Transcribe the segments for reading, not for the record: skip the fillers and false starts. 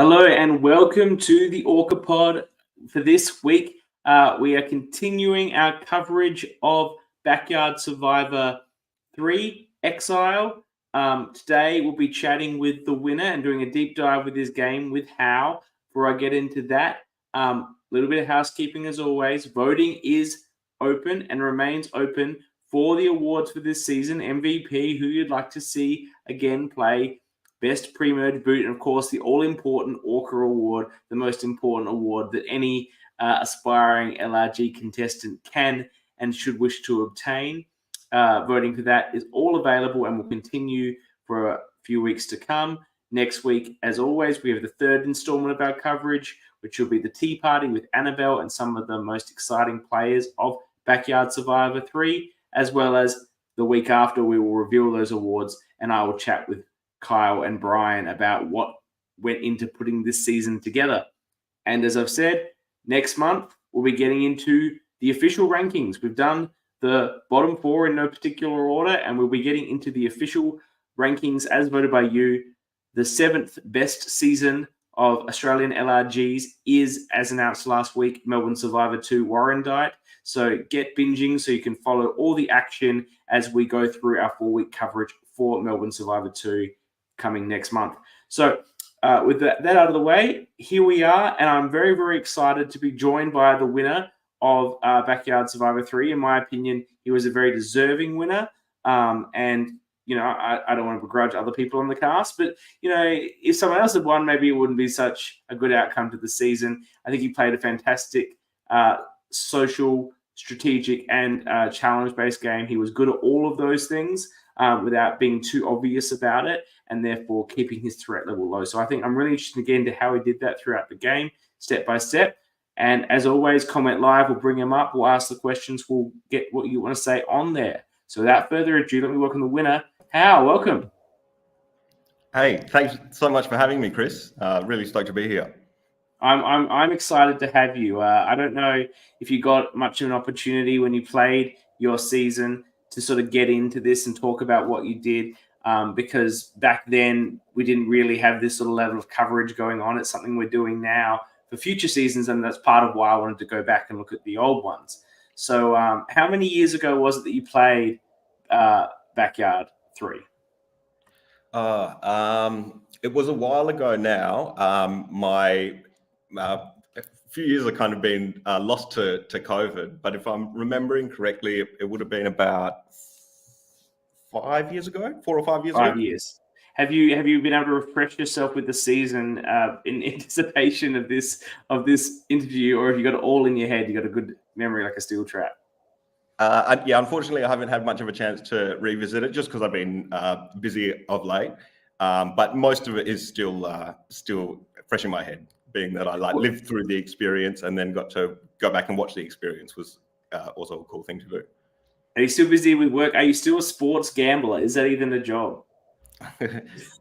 Hello and welcome to the ORCA pod. For this week, we are continuing our coverage of Backyard Survivor 3, Exile. Today, we'll be chatting with the winner and doing a deep dive with his game with How. Before I get into that, a little bit of housekeeping as always. Voting is open and remains open for the awards for this season. MVP, who you'd like to see again play Best Pre-Merge Boot, and of course the all-important ORCA Award, the most important award that any aspiring LRG contestant can and should wish to obtain. Voting for that is all available and will continue for a few weeks to come. Next week, as always, we have the third installment of our coverage, which will be the Tea Party with Annabelle and some of the most exciting players of Backyard Survivor 3, as well as the week after we will reveal those awards and I will chat with Kyle and Brian about what went into putting this season together. And as I've said, next month we'll be getting into the official rankings. We've done the bottom four in no particular order, and we'll be getting into the official rankings as voted by you. The seventh best season of Australian LRGs is, as announced last week, Melbourne Survivor 2 Warrandyte. So get binging so you can follow all the action as we go through our 4-week coverage for Melbourne Survivor 2 coming next month. So with that out of the way, here we are, and I'm very, very excited to be joined by the winner of Backyard Survivor 3. In my opinion, he was a very deserving winner, and you know, I don't want to begrudge other people on the cast, but you know, if someone else had won, maybe it wouldn't be such a good outcome to the season. I think he played a fantastic social, strategic, and challenge-based game. He was good at all of those things without being too obvious about it, and therefore keeping his threat level low. So I think I'm really interested again to how he did that throughout the game, step by step. And as always, comment live. We'll bring him up. We'll ask the questions. We'll get what you want to say on there. So without further ado, let me welcome the winner. How? Welcome. Hey, thanks so much for having me, Chris. Really stoked to be here. I'm excited to have you. I don't know if you got much of an opportunity when you played your season to sort of get into this and talk about what you did, because back then we didn't really have this sort of level of coverage going on. It's something we're doing now for future seasons, and that's part of why I wanted to go back and look at the old ones. So how many years ago was it that you played Backyard 3? It was a while ago now. A few years have kind of been lost to COVID, but if I'm remembering correctly, it would have been about 5 years ago, 4 or 5 years ago. 5 years. Have you been able to refresh yourself with the season in anticipation of this interview, or have you got it all in your head? You got a good memory like a steel trap? Yeah, unfortunately, I haven't had much of a chance to revisit it just because I've been busy of late. But most of it is still fresh in my head, being that I lived through the experience and then got to go back and watch the experience was also a cool thing to do. Are you still busy with work? Are you still a sports gambler? Is that even a job?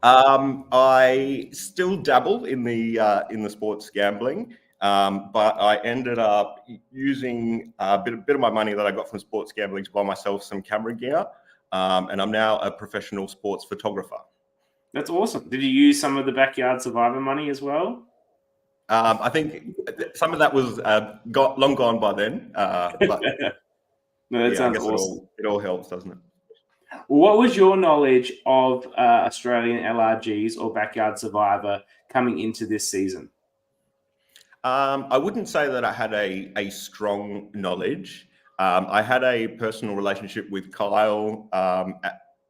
I still dabble in the sports gambling, but I ended up using a bit of my money that I got from sports gambling to buy myself some camera gear, and I'm now a professional sports photographer. That's awesome. Did you use some of the Backyard Survivor money as well? I think some of that was long gone by then, but no, that sounds awesome. It all helps, doesn't it? Well, what was your knowledge of Australian LRGs or Backyard Survivor coming into this season? I wouldn't say that I had a strong knowledge. I had a personal relationship with Kyle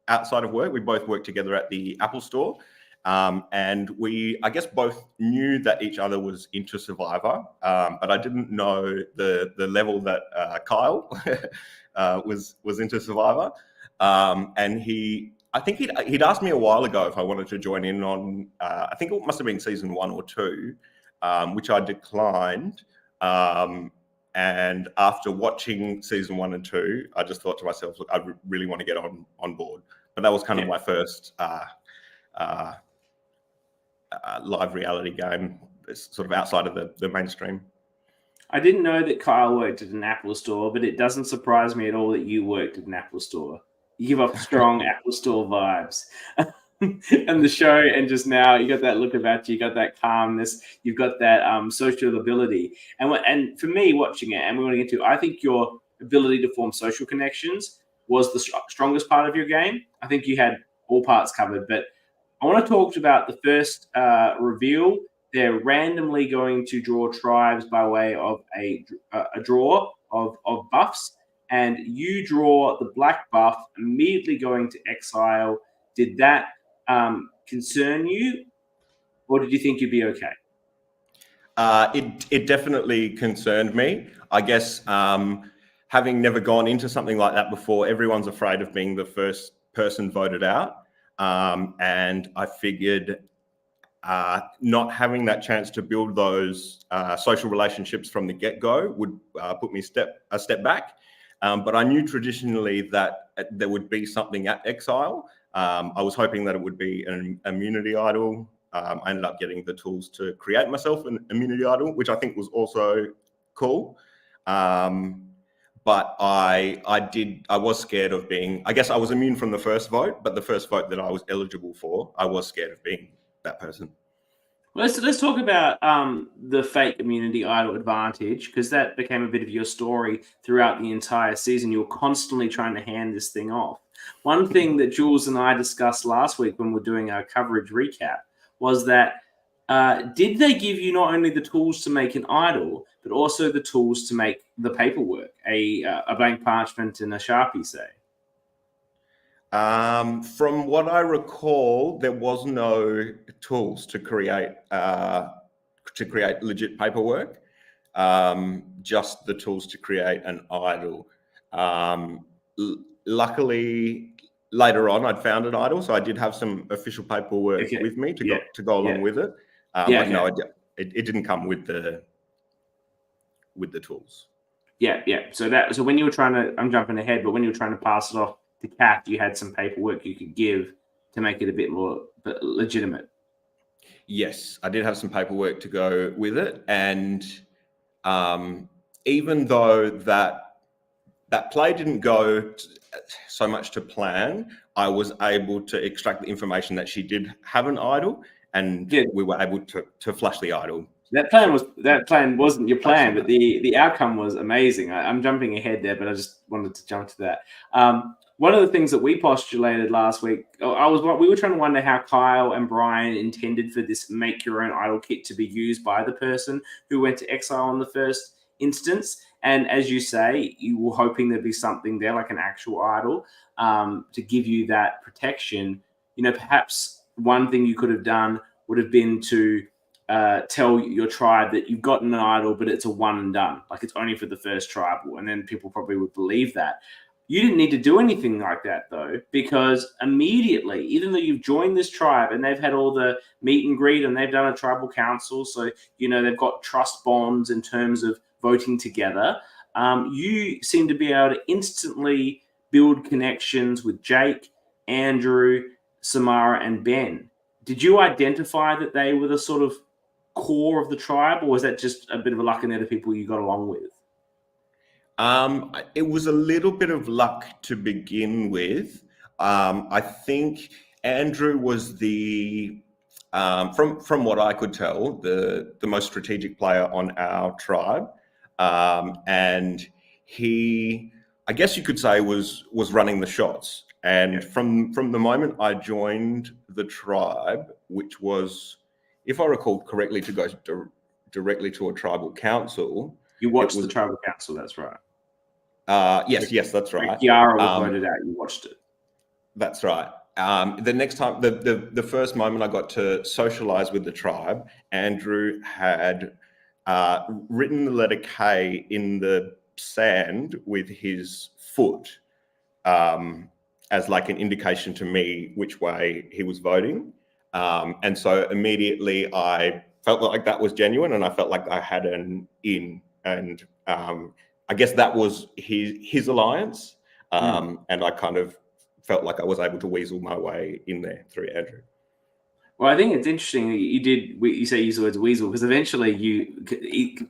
outside of work. We both worked together at the Apple Store, and we, I guess, both knew that each other was into Survivor, but I didn't know the level that Kyle was into Survivor. And I think he'd asked me a while ago if I wanted to join in on, I think it must have been season 1 or 2, which I declined. And after watching season 1 and 2, I just thought to myself, look, I really want to get on board. But that was kind of my first live reality game, sort of outside of the mainstream. I didn't know that Kyle worked at an Apple Store, but it doesn't surprise me at all that you worked at an Apple Store. You give off strong Apple Store vibes. and the show, and just now you got that look about you, got that calmness, you've got that social ability, and for me watching it, and we want to get to, I think your ability to form social connections was the strongest part of your game. I think you had all parts covered, but I want to talk about the first reveal. They're randomly going to draw tribes by way of a draw of buffs, and you draw the black buff, immediately going to exile. Did that concern you, or did you think you'd be okay? It definitely concerned me. I guess having never gone into something like that before, everyone's afraid of being the first person voted out. And I figured not having that chance to build those social relationships from the get-go would put me a step back. But I knew traditionally that there would be something at Exile. I was hoping that it would be an immunity idol. I ended up getting the tools to create myself an immunity idol, which I think was also cool. But I was scared of being, I guess I was immune from the first vote, but the first vote that I was eligible for, I was scared of being that person. Let's talk about the fake immunity idol advantage, because that became a bit of your story throughout the entire season. You were constantly trying to hand this thing off. One thing that Jules and I discussed last week when we were doing our coverage recap was that did they give you not only the tools to make an idol, but also the tools to make the paperwork, a blank parchment and a Sharpie, say? From what I recall, there was no tools to create legit paperwork. Just the tools to create an idol. Luckily, later on, I'd found an idol, so I did have some official paperwork with me to go along with it. But no, it didn't come with the tools. Yeah. So when you were trying to, I'm jumping ahead, but when you were trying to pass it off to Kat, you had some paperwork you could give to make it a bit more legitimate. Yes, I did have some paperwork to go with it, and even though that play didn't go so much to plan, I was able to extract the information that she did have an idol, and we were able to flush the idol. That plan wasn't your plan, but the outcome was amazing. I'm jumping ahead there, but I just wanted to jump to that. One of the things that we postulated last week, we were trying to wonder how Kyle and Brian intended for this make your own idol kit to be used by the person who went to exile in the first instance. And as you say, you were hoping there'd be something there, like an actual idol, to give you that protection. Perhaps one thing you could have done would have been to tell your tribe that you've gotten an idol, but it's a one and done. Like, it's only for the first tribal, and then people probably would believe that. You didn't need to do anything like that, though, because immediately, even though you've joined this tribe and they've had all the meet and greet and they've done a tribal council, so they've got trust bonds in terms of voting together, you seem to be able to instantly build connections with Jake, Andrew, Samara, and Ben. Did you identify that they were the sort of core of the tribe, or was that just a bit of a luck and they're the people you got along with? It was a little bit of luck to begin with. I think Andrew was from what I could tell, the most strategic player on our tribe, and he, I guess you could say, was running the shots. And from the moment I joined the tribe, which was, if I recall correctly, to go directly to a tribal council. You watched the tribal council, that's right. Yes, that's right. Kiara was voted out, you watched it. That's right. The next time, the first moment I got to socialize with the tribe, Andrew had written the letter K in the sand with his foot as like an indication to me which way he was voting. And so immediately I felt like that was genuine, and I felt like I had an in, and I guess that was his alliance. And I kind of felt like I was able to weasel my way in there through Andrew. Well, I think it's interesting that you say you use the words weasel, because eventually you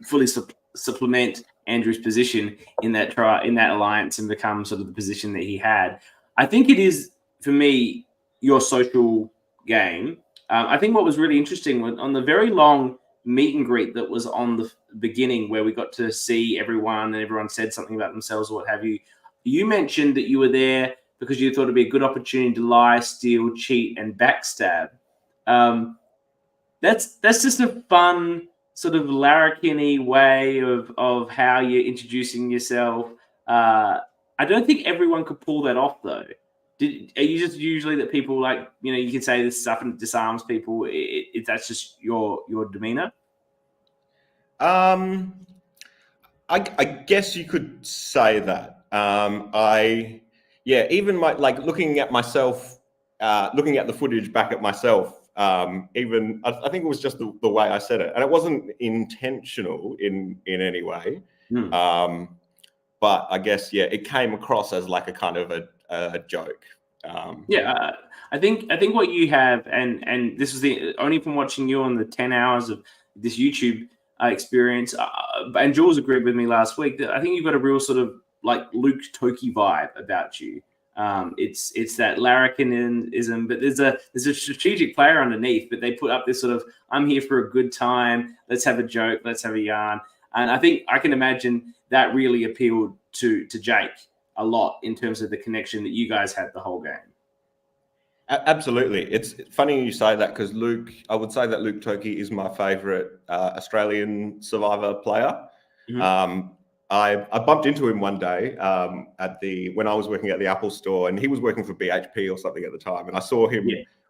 fully supplement Andrew's position in that alliance and become sort of the position that he had. I think it is, for me, your social game. I think what was really interesting was on the very long meet and greet that was on the beginning, where we got to see everyone and everyone said something about themselves or what have you. You mentioned that you were there because you thought it'd be a good opportunity to lie, steal, cheat, and backstab. That's just a fun sort of larrikin-y way of how you're introducing yourself. I don't think everyone could pull that off though. Are you just usually that people like, you can say this stuff and it disarms people? That's just your demeanor. I guess you could say that. Even looking at myself, looking at the footage back at myself. Even I think it was just the way I said it, and it wasn't intentional in any way. But I guess it came across as like a kind of a joke. I think what you have, and this was the only from watching you on the 10 hours of this YouTube experience, and Jules agreed with me last week that I think you've got a real sort of like Luke Toki vibe about you. It's that larrikinism, but there's a strategic player underneath, but they put up this sort of, I'm here for a good time, let's have a joke, let's have a yarn. And I think I can imagine that really appealed to Jake a lot in terms of the connection that you guys had the whole game. Absolutely. It's funny you say that because I would say that Luke Toki is my favourite Australian Survivor player. Mm-hmm. I bumped into him one day when I was working at the Apple store, and he was working for BHP or something at the time, and I saw him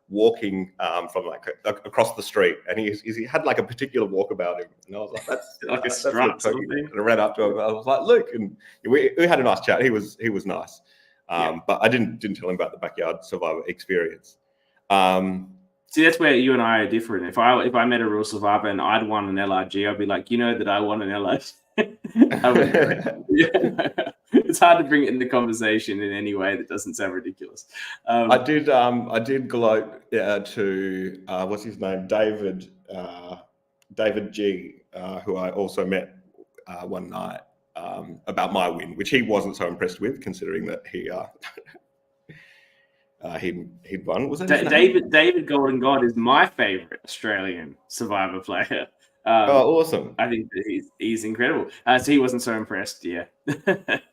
walking from like across the street, and he had like a particular walk about him, and I was like, that's like a strut sort of thing. And I ran up to him, and I was like, Luke, and we had a nice chat. He was nice. But I didn't tell him about the Backyard Survivor experience. See, that's where you and I are different. If I met a real survivor and I'd won an LRG, I'd be like, that I won an LRG. It's hard to bring it into conversation in any way that doesn't sound ridiculous. I did gloat to what's his name, David G, who I also met one night. About my win, which he wasn't so impressed with, considering that he'd won. Was that David Golden God is my favorite Australian Survivor player. Awesome! I think that he's incredible. So he wasn't so impressed. Yeah,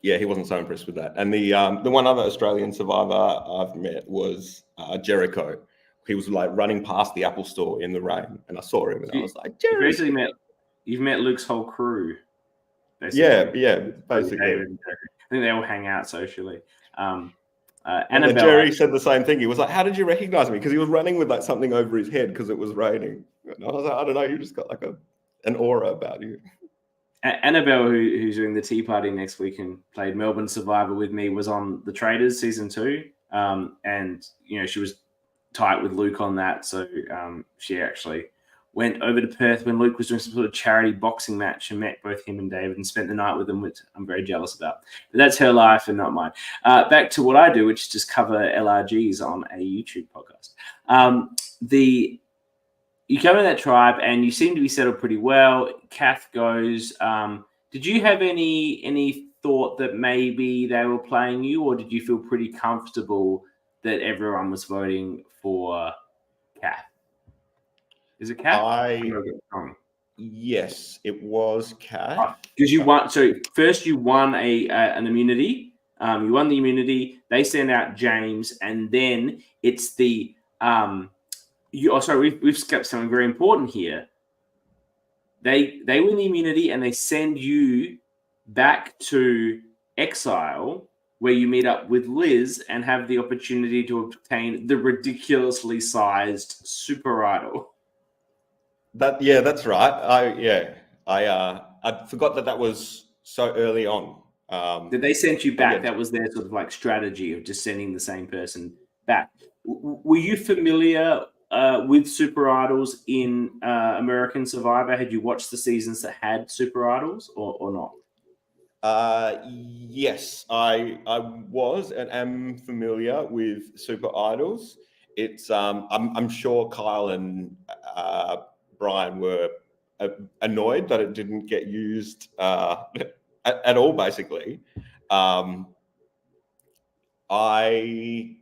he wasn't so impressed with that. And the one other Australian Survivor I've met was Jericho. He was like running past the Apple store in the rain, and I saw him, and I was like, Jericho. You've met Luke's whole crew. Basically. Basically. I think they all hang out socially. And Jerry said the same thing. He was like, "How did you recognize me?" Because he was running with like something over his head because it was raining. And I was like, "I don't know. You just got like an aura about you." Annabelle, who's doing the tea party next week and played Melbourne Survivor with me, was on The Traders season 2, and she was tight with Luke on that. So she actually went over to Perth when Luke was doing some sort of charity boxing match and met both him and David and spent the night with them, which I'm very jealous about. But that's her life and not mine. Back to what I do, which is just cover LRGs on a YouTube podcast. You come in that tribe and you seem to be settled pretty well. Kath goes. Did you have any thought that maybe they were playing you, or did you feel pretty comfortable that everyone was voting for Kath? Is it Kath? Yes, it was Kath. Because you won. So first you won an immunity. You won the immunity. They send out James, and then it's the we've skipped something very important here. They win the immunity, and they send you back to Exile, where you meet up with Liz and have the opportunity to obtain the ridiculously sized super idol. That's right. I forgot that was so early on. That they sent you back. That was their sort of like strategy of just sending the same person back. Were you familiar with super idols in American Survivor? Had you watched the seasons that had super idols or not? Yes, I was and am familiar with super idols. It's I'm sure Kyle and Brian were annoyed that it didn't get used at all, basically. I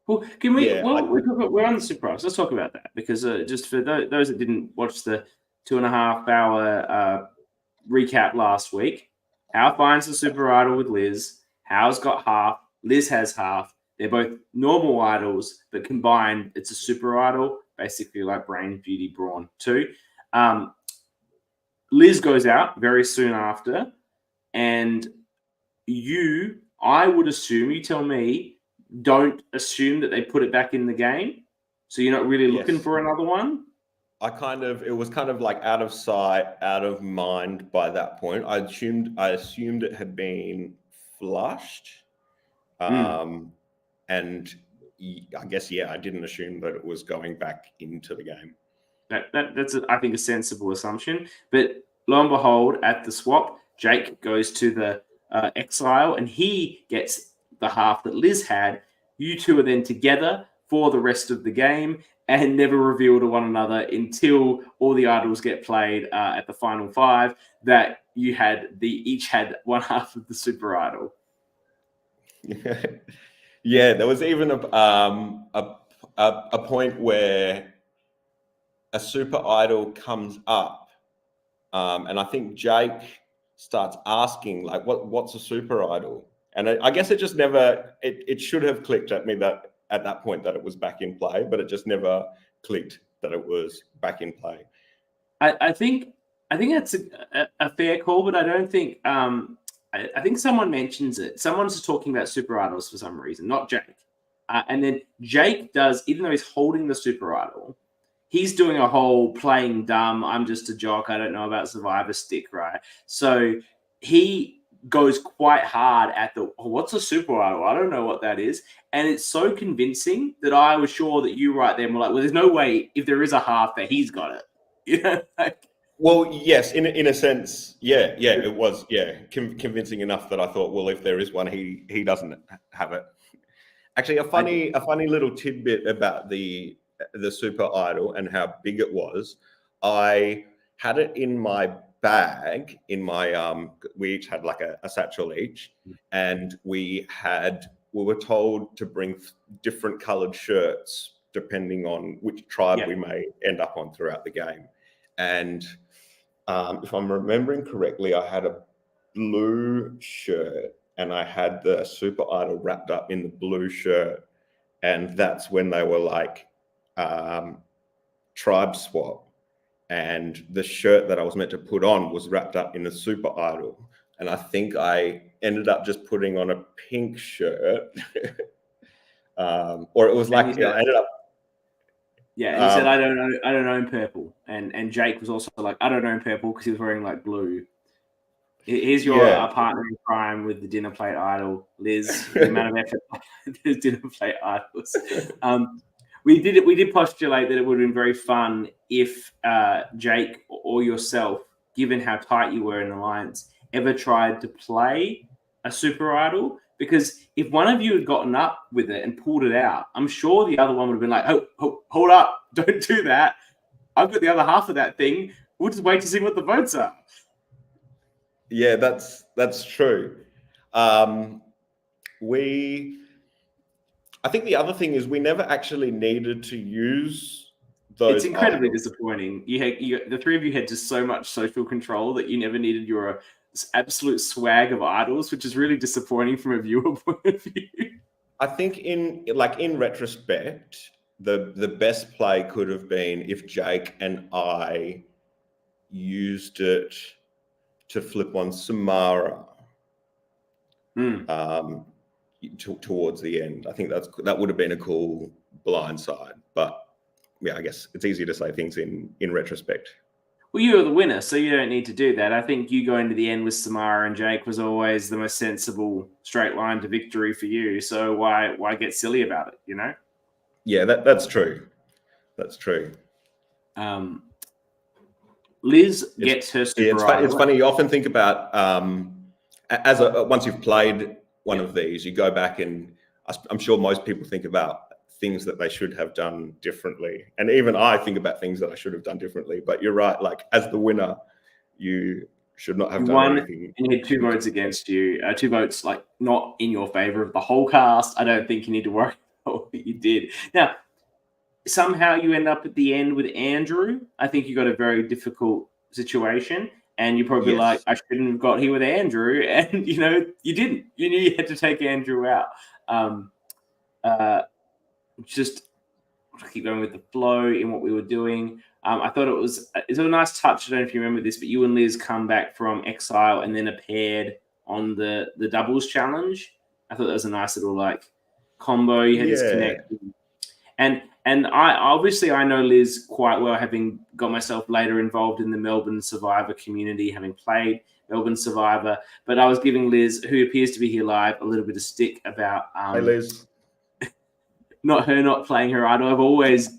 Well, can we? Yeah, Well, we're on the super idols. Let's talk about that because just for those that didn't watch the 2.5 hour recap last week, Hal finds the super idol with Liz. Hal's got half. Liz has half. They're both normal idols, but combined, it's a super idol, basically like Brain, Beauty, Brawn 2. Liz goes out very soon after, and I would assume, you tell me, don't assume that they put it back in the game. So you're not really looking for another one? It was kind of like out of sight, out of mind by that point. I assumed it had been flushed. And I guess, I didn't assume that it was going back into the game. That's I think, a sensible assumption. But lo and behold, at the swap, Jake goes to the Exile, and he gets the half that Liz had. You two are then together for the rest of the game and never reveal to one another until all the idols get played at the final 5 that you each had one half of the super idol. Yeah, there was even a point where a super idol comes up, and I think Jake starts asking, like, what's a super idol? And I guess it just never, it should have clicked at me that at that point that it was back in play, but it just never clicked that it was back in play. I think that's a fair call, but I don't think I think someone mentions it. Someone's talking about super idols for some reason, not Jake. And then Jake does, even though he's holding the super idol, he's doing a whole playing dumb, I'm just a jock, I don't know about Survivor stick, right? So he goes quite hard at what's a super idol? I don't know what that is. And it's so convincing that I was sure that you right then were like, well, there's no way if there is a half that he's got it. You know, well, yes, in a sense, it was, convincing enough that I thought, well, if there is one, he doesn't have it. Actually, a funny little tidbit about the super idol and how big it was. I had it in my bag, in my we each had like a satchel each, and we were told to bring different colored shirts depending on which tribe we may end up on throughout the game. And if I'm remembering correctly, I had a blue shirt and I had the super idol wrapped up in the blue shirt. And that's when they were like, tribe swap. And the shirt that I was meant to put on was wrapped up in the super idol. And I think I ended up just putting on a pink shirt. Or it was like, I ended up. Yeah, he said, I don't own purple. And Jake was also like, I don't own purple because he was wearing like blue. Here's your partner in crime with the dinner plate idol, Liz. The amount of effort the dinner plate idols. We did postulate that it would have been very fun if Jake or yourself, given how tight you were in Alliance, ever tried to play a super idol. Because if one of you had gotten up with it and pulled it out, I'm sure the other one would have been like, oh, hold up, don't do that. I've got the other half of that thing. We'll just wait to see what the votes are. Yeah, that's true. I think the other thing is we never actually needed to use those. It's incredibly disappointing. The three of you had just so much social control that you never needed your absolute swag of idols, which is really disappointing from a viewer point of view. I think in retrospect, the best play could have been if Jake and I used it to flip on Samara towards the end. I think that would have been a cool blindside. But yeah, I guess it's easier to say things in retrospect. Well, you were the winner, so you don't need to do that. I think you going to the end with Samara and Jake was always the most sensible straight line to victory for you. So why get silly about it, you know? Yeah, that's true. That's true. Liz gets her super idol. It's funny. You often think about once you've played one of these, you go back and I'm sure most people think about things that they should have done differently. And even I think about things that I should have done differently. But you're right. Like, as the winner, you should not have done anything. And you had 2 votes against you. 2 votes, like, not in your favor of the whole cast. I don't think you need to worry about well. You did. Now, somehow you end up at the end with Andrew. I think you got a very difficult situation. And you're probably like, Yes. I shouldn't have got here with Andrew. And, you didn't. You knew you had to take Andrew out. Just keep going with the flow in what we were doing. I thought it was a nice touch. I don't know if you remember this, but you and Liz come back from Exile and then are paired on the doubles challenge. I thought that was a nice little combo. You had this connection. And I know Liz quite well, having got myself later involved in the Melbourne Survivor community, having played Melbourne Survivor. But I was giving Liz, who appears to be here live, a little bit of stick about Hey, Liz. not playing her idol. I've always,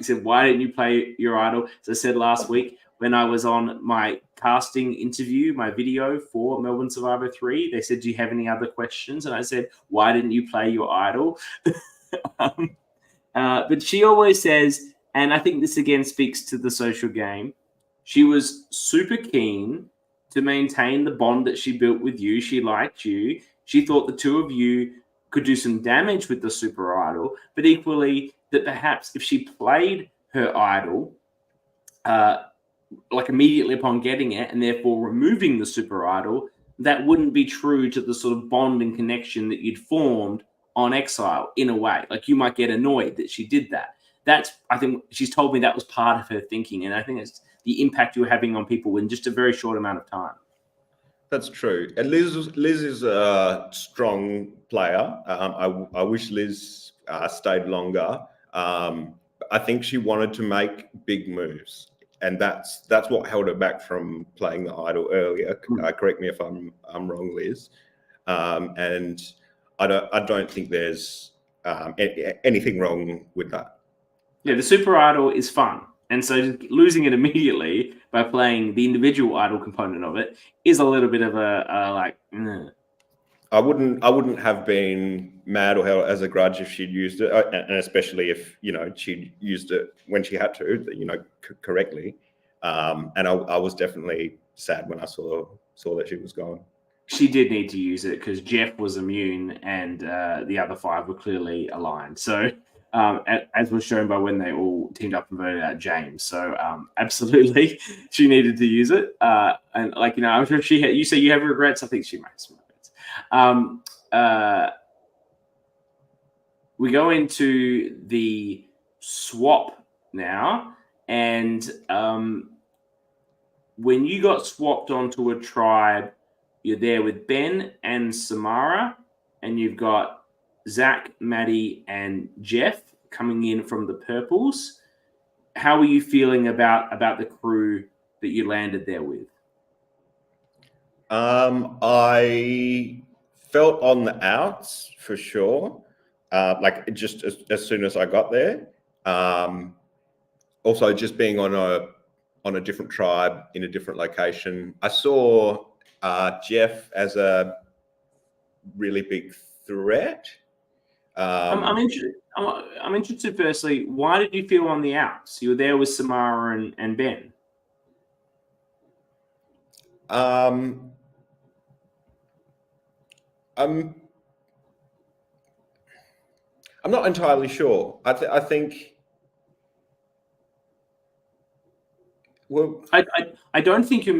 said, why didn't you play your idol? As I said last week, when I was on my casting interview, my video for Melbourne Survivor 3, they said, do you have any other questions? And I said, why didn't you play your idol? But she always says, and I think this again speaks to the social game, she was super keen to maintain the bond that she built with you. She liked you. She thought the two of you could do some damage with the super idol, but equally that perhaps if she played her idol immediately upon getting it and therefore removing the super idol, that wouldn't be true to the sort of bond and connection that you'd formed on Exile in a way. Like, you might get annoyed that she did that. I think she's told me that was part of her thinking, and I think it's the impact you're having on people in just a very short amount of time. That's true. And Liz is a strong player. I wish Liz stayed longer. I think she wanted to make big moves, and that's what held her back from playing the idol earlier. Correct me if I'm wrong, Liz. And I don't think there's anything wrong with that. Yeah, the super idol is fun. And so losing it immediately by playing the individual idol component of it is a little bit of a. I wouldn't have been mad or held as a grudge if she'd used it, and especially if she'd used it when she had to, correctly. And I was definitely sad when I saw that she was gone. She did need to use it because Jeff was immune and the other 5 were clearly aligned. So. As was shown by when they all teamed up and voted out James. So absolutely, she needed to use it. And I'm sure she had. You say you have regrets. I think she might have some regrets. We go into the swap now, and when you got swapped onto a tribe, you're there with Ben and Samara, and you've got Zach, Maddie, and Jeff coming in from the Purples. How are you feeling about the crew that you landed there with? I felt on the outs for sure. Just as soon as I got there. Also, just being on a different tribe in a different location, I saw Jeff as a really big threat. I'm interested. Firstly, why did you feel on the outs? You were there with Samara and Ben. I'm not entirely sure. I think. Well, I don't think you're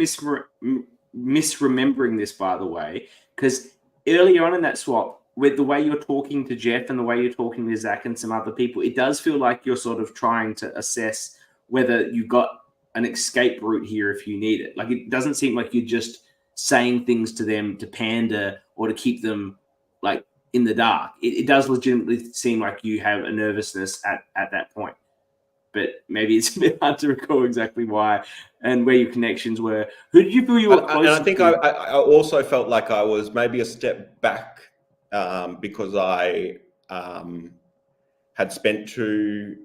misremembering this, by the way, because earlier on in that swap, with the way you're talking to Jeff and the way you're talking to Zach and some other people, it does feel like you're sort of trying to assess whether you got an escape route here if you need it. Like, it doesn't seem like you're just saying things to them to pander or to keep them in the dark. It does legitimately seem like you have a nervousness at that point. But maybe it's a bit hard to recall exactly why and where your connections were. Who did you feel you were close to? And I think I also felt like I was maybe a step back because I had spent 2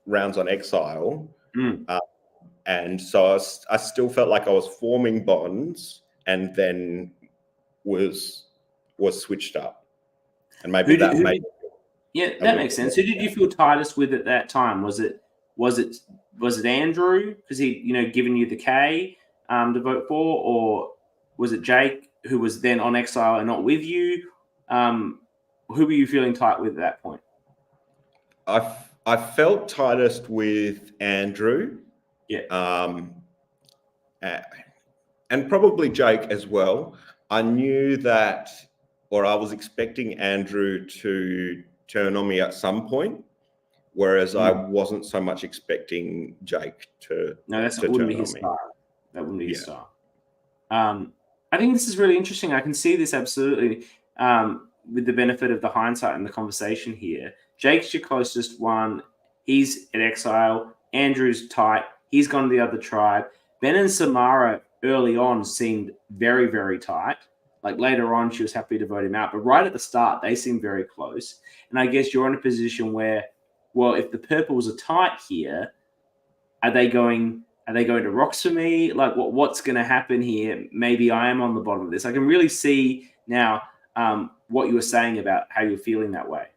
rounds on Exile. And so I still felt like I was forming bonds and then was switched up. And maybe that made... Yeah, that makes sense. Who did you feel tightest with at that time? Was it Andrew because he given you the K to vote for, or was it Jake who was then on Exile and not with you? who were you feeling tight with at that point? I felt tightest with Andrew. Yeah. And probably Jake as well. I knew that, or I was expecting Andrew to turn on me at some point, whereas I wasn't so much expecting Jake to wouldn't be turn his on me. style. That wouldn't be his style. I think this is really interesting. I can see this absolutely with the benefit of the hindsight and the conversation here. Jake's your closest one. He's at Exile. Andrew's tight. He's gone to the other tribe. Ben and Samara early on seemed very, very tight. Like later on, she was happy to vote him out. But right at the start, they seemed very close. And I guess you're in a position where, well, if the purples are tight here, are they going to rocks for me? Like what's going to happen here? Maybe I am on the bottom of this. I can really see now what you were saying about how you're feeling that way.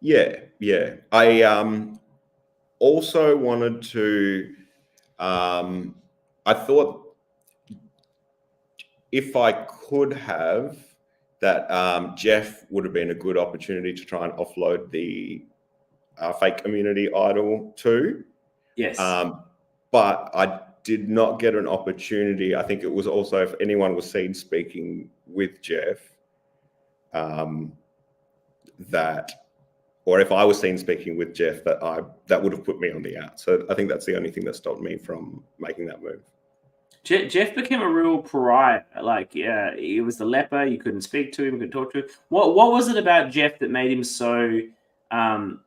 Yeah. I also wanted to. I thought if I could have that, Jeff would have been a good opportunity to try and offload the fake community idol too. Yes. But I did not get an opportunity. I think it was also if anyone was seen speaking with Jeff, or if I was seen speaking with Jeff, that would have put me on the out. So I think that's the only thing that stopped me from making that move. Jeff became a real pariah. Like, he was the leper. You couldn't speak to him, couldn't talk to him. What was it about Jeff that made him so, I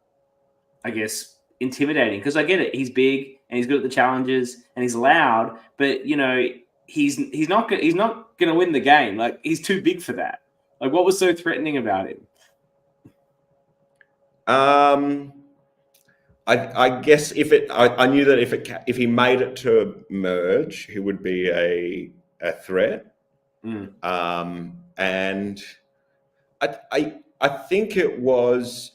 guess, intimidating? Because I get it. He's big and he's good at the challenges and he's loud, but he's not going to win the game. Like, he's too big for that. Like, what was so threatening about him? I guess I knew that if he made it to merge, he would be a threat. And I think it was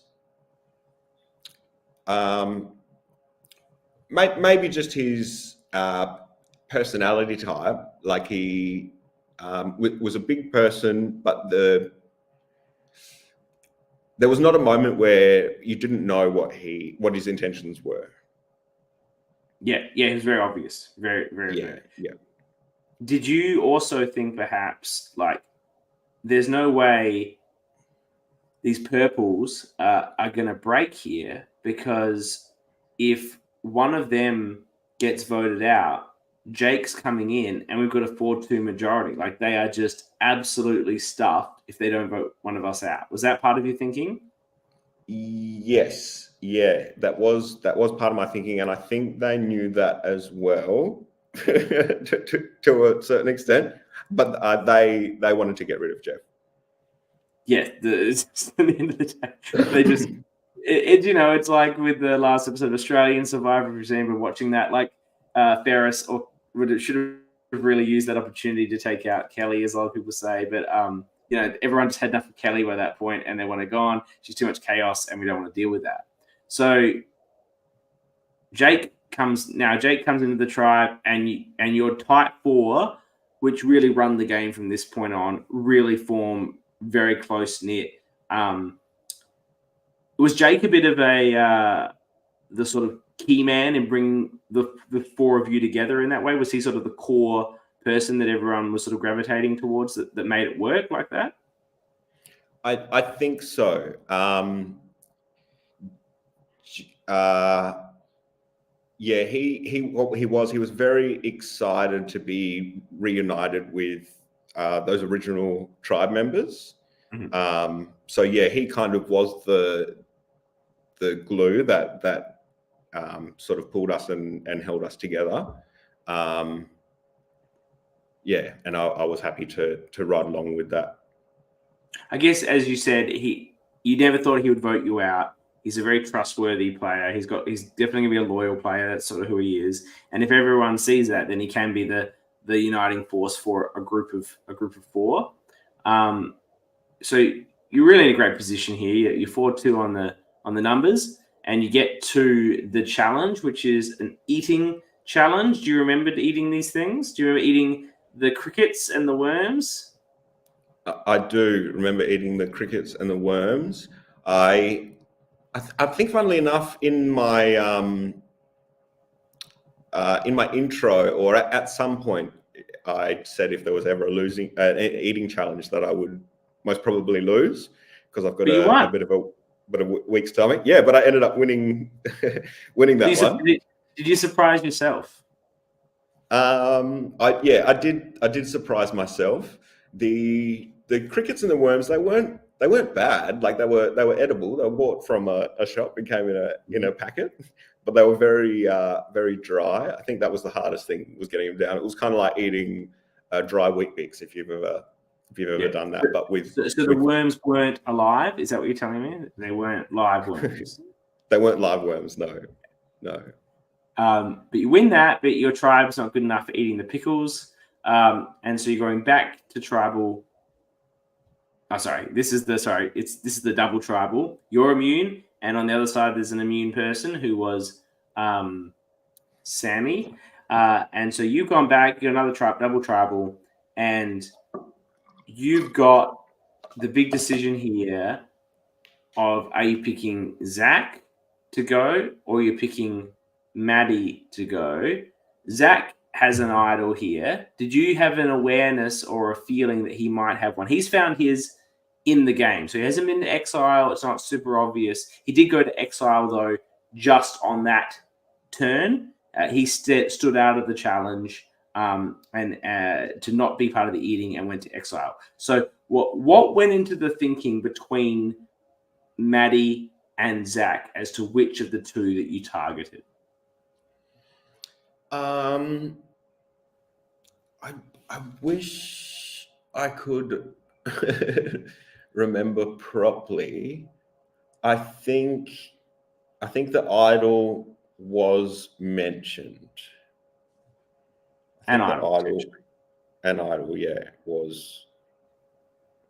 maybe just his personality type. Like he was a big person, but there was not a moment where you didn't know what his intentions were. Yeah, it was very obvious. Very, very, very. Yeah. Did you also think perhaps like there's no way these purples are going to break here, because if one of them gets voted out, Jake's coming in and we've got a 4-2 majority. Like, they are just absolutely stuffed if they don't vote one of us out. Was that part of your thinking? Yes. Yeah, that was part of my thinking, and I think they knew that as well to a certain extent, but they wanted to get rid of Jeff. Yeah, at the end of the day, they just it's like with the last episode of Australian Survivor, if you've been watching that, like Ferris should have really used that opportunity to take out Kelly, as a lot of people say, but everyone just had enough of Kelly by that point, and they want her gone. She's too much chaos, and we don't want to deal with that. So Jake comes into the tribe, and your tight four, which really run the game from this point on, really form very close knit. Was Jake a bit of the sort of key man in bringing the four of you together in that way? Was he sort of the core person that everyone was sort of gravitating towards that made it work like that? I think so. Yeah, he was very excited to be reunited with those original tribe members. Mm-hmm. So yeah, he kind of was the glue that sort of pulled us and held us together. Yeah, and I was happy to ride along with that. I guess, as you said, you never thought he would vote you out. He's a very trustworthy player. He's definitely gonna be a loyal player. That's sort of who he is. And if everyone sees that, then he can be the uniting force for a group of four. So you're really in a great position here. You're 4-2 on the numbers, and you get to the challenge, which is an eating challenge. Do you remember eating these things? Do you remember eating the crickets and the worms? I do remember eating the crickets and the worms. I think, funnily enough, in my intro, or at some point, I said if there was ever an eating challenge that I would most probably lose, because I've got But you a won. bit of a weak stomach. Yeah, but I ended up winning that one. Did you surprise yourself? I did surprise myself. The crickets and the worms, they weren't bad. Like, they were edible. They were bought from a shop and came in a packet, but they were very dry. I think that was the hardest thing, was getting them down. It was kind of like eating dry wheat bix, if you've ever done that. But so the worms weren't alive. Is that what you're telling me? They weren't live worms. They weren't live worms. No. But you win that, but your tribe's not good enough for eating the pickles. And so you're going back to tribal. Oh, sorry. This is the double tribal. You're immune, and on the other side there's an immune person who was Sammy. And so you've gone back, you're another double tribal, and you've got the big decision here of, are you picking Zach to go, or you're picking Maddie to go? Zach has an idol here. Did you have an awareness or a feeling that he might have one? He's found his in the game, so he hasn't been to Exile. It's not super obvious. He did go to Exile, though, just on that turn. He stood out of the challenge and to not be part of the eating, and went to Exile. So what went into the thinking between Maddie and Zach as to which of the two that you targeted? I wish I could remember properly. I think the idol was mentioned. An idol, yeah, was.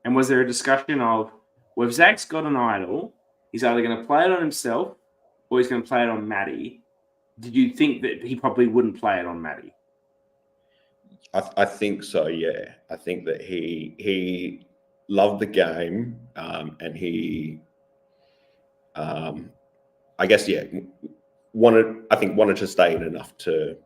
And was there a discussion of, well, if Zach's got an idol, he's either going to play it on himself or he's going to play it on Maddie? Did you think that he probably wouldn't play it on Maddie? I think so, yeah. I think that he loved the game, and he, I guess, yeah, wanted to stay in enough to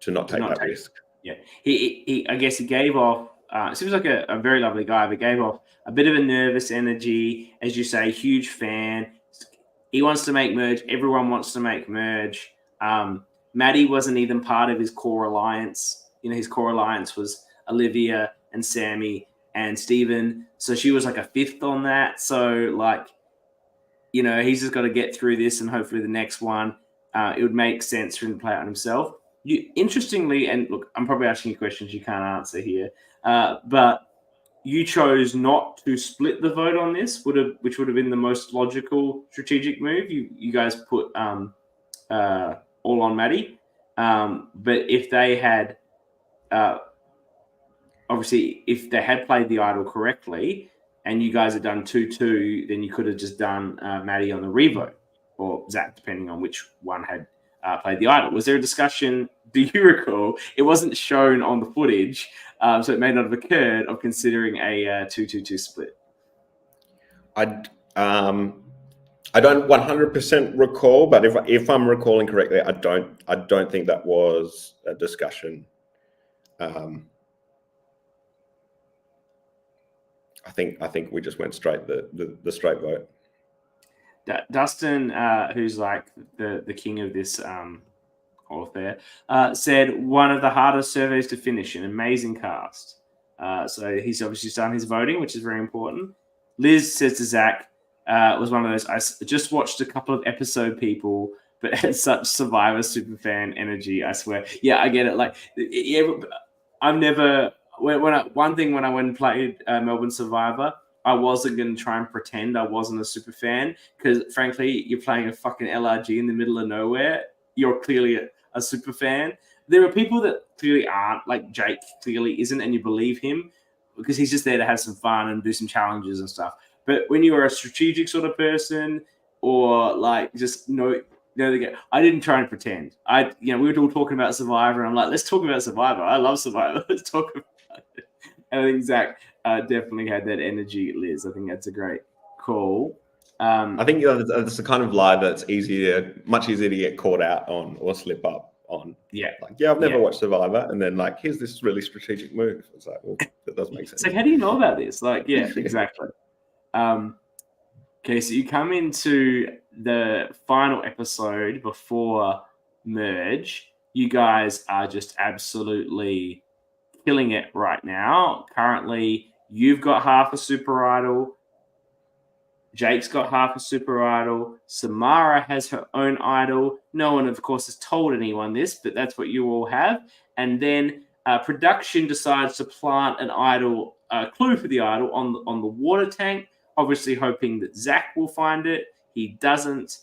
not take that risk. Yeah, I guess he gave off. Seems like a very lovely guy, but gave off a bit of a nervous energy, as you say. Huge fan. He wants to make merge. Everyone wants to make merge. Maddie wasn't even part of his core alliance. His core alliance was Olivia and Sammy and Steven. So she was like a fifth on that. So, he's just got to get through this, and hopefully the next one, it would make sense for him to play it on himself. Interestingly, and look, I'm probably asking you questions you can't answer here, but you chose not to split the vote on this, which would have been the most logical strategic move. You guys put all on Maddie, but if they had, obviously, if they had played the idol correctly, and you guys had done 2-2, then you could have just done Maddie on the revote, or Zach, depending on which one had played the idol. Was there a discussion, do you recall? It wasn't shown on the footage, so it may not have occurred, of considering a 2-2-2 split. I don't 100% recall, but if I'm recalling correctly, I don't think that was a discussion. I think we just went straight the straight vote. Dustin, who's like the king of this affair, said one of the hardest surveys to finish, an amazing cast. So he's obviously done his voting, which is very important. Liz says to Zach, was one of those, I just watched a couple of episode people, but had such Survivor superfan energy, I swear. Yeah, I get it. I've never, when I went and played Melbourne Survivor, I wasn't going to try and pretend I wasn't a super fan, because frankly, you're playing a fucking LRG in the middle of nowhere. You're clearly a super fan. There are people that clearly aren't, like Jake clearly isn't, and you believe him because he's just there to have some fun and do some challenges and stuff. But when you are a strategic sort of person, or just the game, I didn't try and pretend. We were all talking about Survivor, and I'm like, let's talk about Survivor. I love Survivor. Let's talk about it. And I think Zach definitely had that energy, Liz. I think that's a great call. I think that's the kind of lie that's much easier to get caught out on or slip up on. Yeah. Like, I've never watched Survivor, and then like, here's this really strategic move. It's like, well, that doesn't make sense. It's like, how do you know about this? Like, yeah, exactly. Okay, so you come into the final episode before merge. You guys are just absolutely killing it right now. Currently, you've got half a super idol. Jake's got half a super idol. Samara has her own idol. No one, of course, has told anyone this, but that's what you all have. And then production decides to plant an idol, clue for the idol on the water tank, obviously hoping that Zach will find it. He doesn't.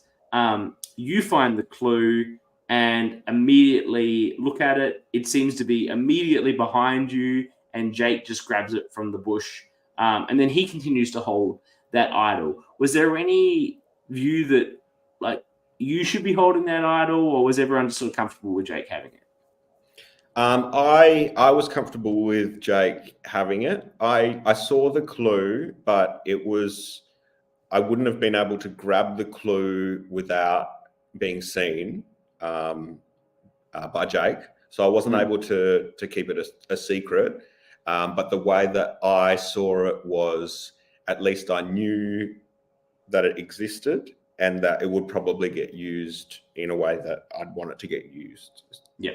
You find the clue and immediately look at it. It seems to be immediately behind you, and Jake just grabs it from the bush. And then he continues to hold that idol. Was there any view that like you should be holding that idol, or was everyone just sort of comfortable with Jake having it? I was comfortable with Jake having it. I saw the clue, but I wouldn't have been able to grab the clue without being seen by Jake. So I wasn't able to keep it a secret. But the way that I saw it was, at least I knew that it existed and that it would probably get used in a way that I'd want it to get used. Yeah.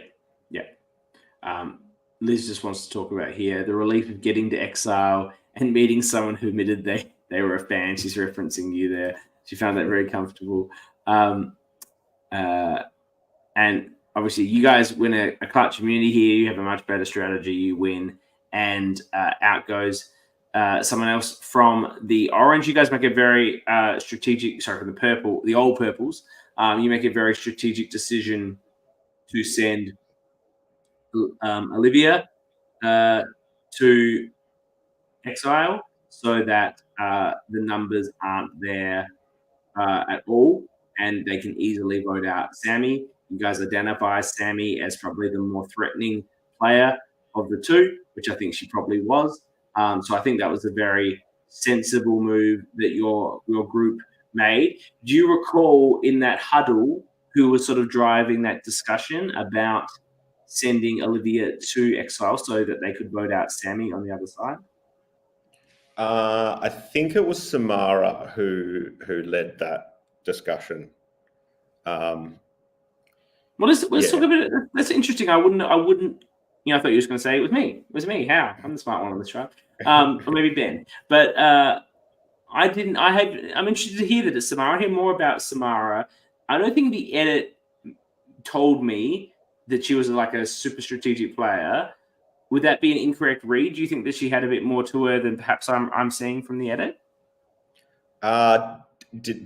Liz just wants to talk about here the relief of getting to Exile and meeting someone who admitted they were a fan. She's referencing you there. She found that very comfortable. And obviously, you guys win a clutch immunity here. You have a much better strategy. You win, and out goes someone else from the orange. You guys make a very strategic. Sorry, from the purple, the old purples. You make a very strategic decision to send Olivia to Exile so that the numbers aren't there at all, and they can easily vote out Sammy. You guys identify Sammy as probably the more threatening player of the two, which I think she probably was. So I think that was a very sensible move that your group made. Do you recall in that huddle who was sort of driving that discussion about sending Olivia to Exile so that they could vote out Sammy on the other side? I think it was Samara who led that discussion. Let's talk about it. That's interesting. I wouldn't. I thought you were just going to say it was me. It was me. How? I'm the smart one on this show. Or maybe Ben. But I didn't. I'm interested to hear that it's Samara. I hear more about Samara. I don't think the edit told me that she was like a super strategic player. Would that be an incorrect read? Do you think that she had a bit more to her than perhaps I'm seeing from the edit?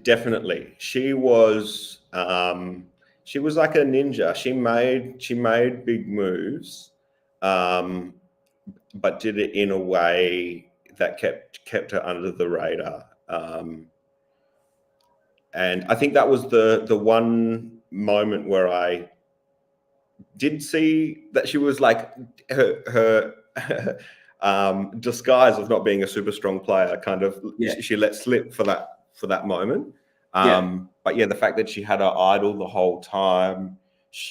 Definitely. She was like a ninja. She made big moves, but did it in a way that kept her under the radar. And I think that was the one moment where I did see that she was like her disguise of not being a super strong player kind of she let slip for that moment. But yeah, the fact that she had her idol the whole time,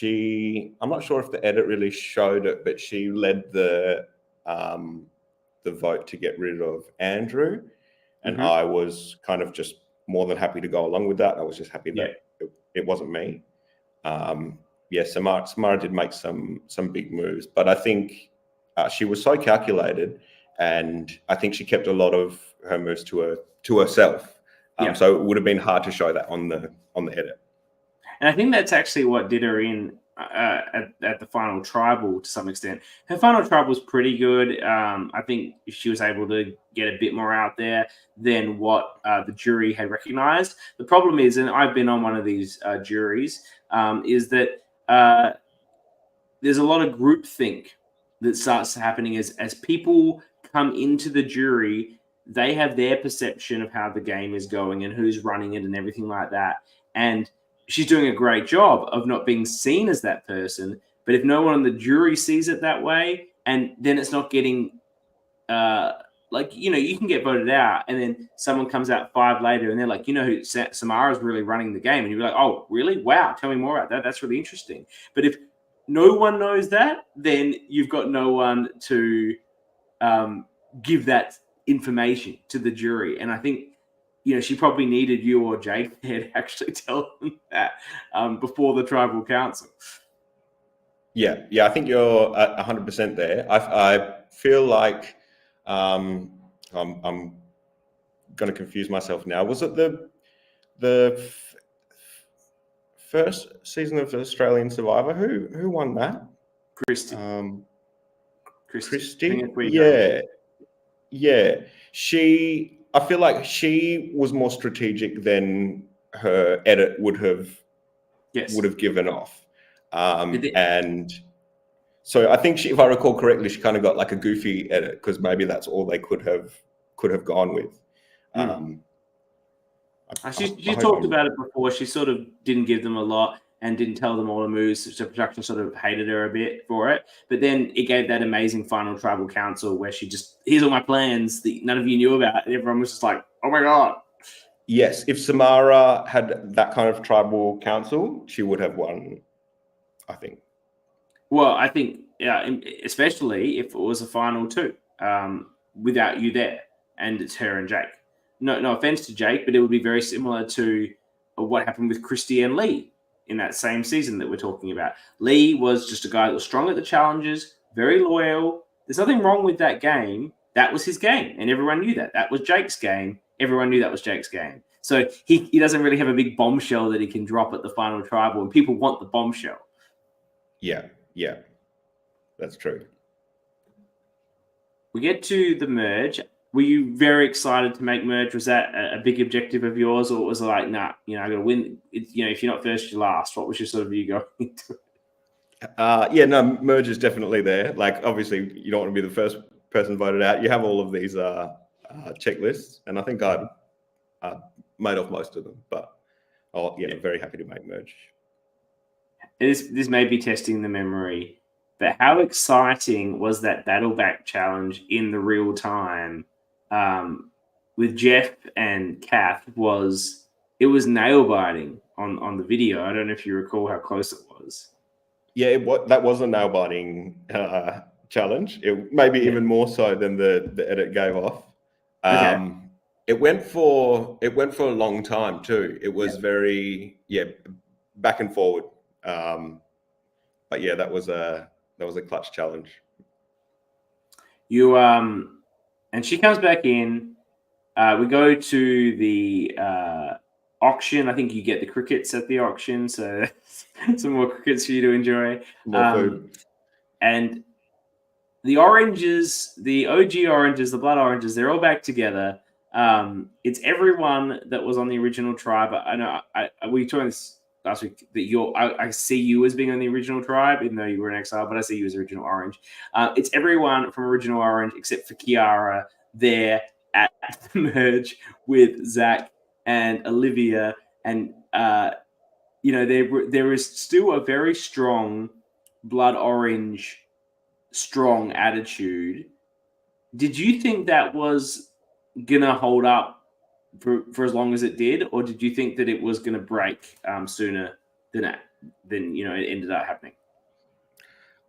I'm not sure if the edit really showed it, but she led the vote to get rid of Andrew, and I was kind of just more than happy to go along with that. I was just happy that it wasn't me. Samara did make some big moves, but I think she was so calculated, and I think she kept a lot of her moves to herself. So it would have been hard to show that on the edit. And I think that's actually what did her in at the final tribal to some extent. Her final tribal was pretty good. I think she was able to get a bit more out there than what the jury had recognized. The problem is, and I've been on one of these juries, is that there's a lot of groupthink that starts happening as people come into the jury. They have their perception of how the game is going and who's running it and everything like that. And she's doing a great job of not being seen as that person. But if no one on the jury sees it that way, and then it's not getting like, you can get voted out, and then someone comes out 5 later, and they're like, who Samara's really running the game, and you're like, oh, really? Wow, tell me more about that. That's really interesting. But if no one knows that, then you've got no one to give that information to the jury. And I think, she probably needed you or Jake there to actually tell them that before the tribal council. Yeah, I think you're 100% there. I feel like I'm going to confuse myself now. Was it the first season of Australian Survivor? Who won that? Christy. Christy. Yeah. I feel like she was more strategic than her edit would have given off. And so I think if I recall correctly, she kind of got like a goofy edit because maybe that's all they could have gone with. She talked about it before. She sort of didn't give them a lot and didn't tell them all the moves. So production sort of hated her a bit for it. But then it gave that amazing final tribal council where she just, here's all my plans that none of you knew about. And everyone was just like, oh my God. Yes, if Samara had that kind of tribal council, she would have won, I think. Well, I think, especially if it was a final 2 without you there, and it's her and Jake. No offense to Jake, but it would be very similar to what happened with Christy and Lee in that same season that we're talking about. Lee was just a guy that was strong at the challenges, very loyal. There's nothing wrong with that game. That was his game, and everyone knew that. That was Jake's game. Everyone knew that was Jake's game. So he doesn't really have a big bombshell that he can drop at the final tribal, and people want the bombshell. Yeah, that's true. We get to the merge. Were you very excited to make merge? Was that a big objective of yours, or was it like, nah, I got to win? If you're not first, you're last. What was your sort of view going into it? Merge is definitely there. Like, obviously, you don't want to be the first person voted out. You have all of these checklists, and I think I made off most of them. But I'm very happy to make merge. This may be testing the memory, but how exciting was that battle back challenge in the real time with Jeff and Kath? It was nail biting on the video. I don't know if you recall how close it was. Yeah, that was a nail biting challenge. It maybe even more so than the edit gave off. Okay. It went for a long time too. It was very back and forward. But yeah, that was a clutch challenge. You and she comes back in. We go to the auction. I think you get the crickets at the auction, so some more crickets for you to enjoy. More food. And the oranges, the OG oranges, the blood oranges, they're all back together. It's everyone that was on the original tribe. I know we talked this last week that I see you as being on the original tribe, even though you were in Exile, but I see you as original Orange. It's everyone from original Orange except for Kiara there at the merge with Zach and Olivia, and there is still a very strong blood orange, strong attitude. Did you think that was gonna hold up for as long as it did, or did you think that it was going to break sooner than it ended up happening?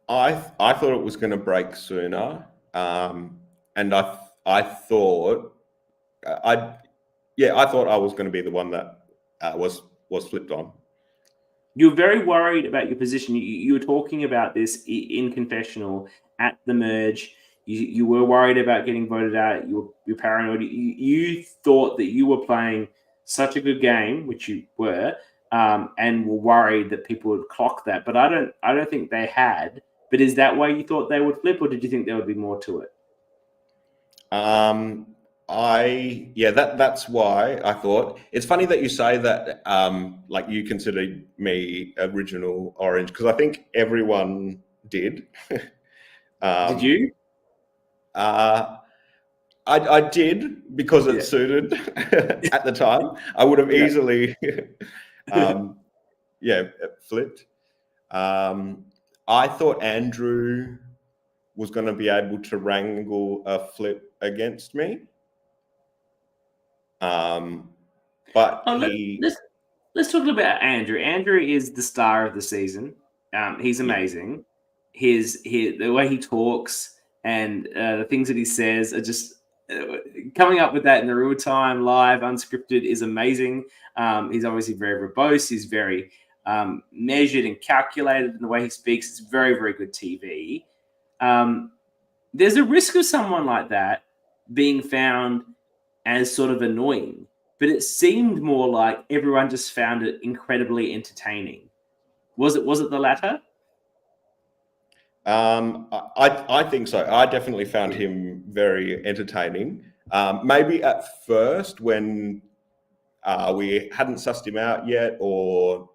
I thought it was going to break sooner, and I thought I thought I was going to be the one that was flipped on. You're very worried about your position. You were talking about this in confessional at the merge. You were worried about getting voted out. You're paranoid. You thought that you were playing such a good game, which you were, and were worried that people would clock that. But I don't think they had. But is that why you thought they would flip, or did you think there would be more to it? That's why I thought. It's funny that you say that. Like, you considered me original Orange, because I think everyone did. Did you? I did, because it suited at the time. I would have easily flipped. I thought Andrew was going to be able to wrangle a flip against me. But let's talk about Andrew. Andrew is the star of the season. He's amazing. The way he talks and the things that he says are just coming up with that in the real time, live, unscripted is amazing. He's obviously very verbose. He's very measured and calculated in the way he speaks. It's very, very good TV. There's a risk of someone like that being found as sort of annoying, but it seemed more like everyone just found it incredibly entertaining. Was it the latter? I think so. I definitely found him very entertaining. Maybe at first when we hadn't sussed him out yet, or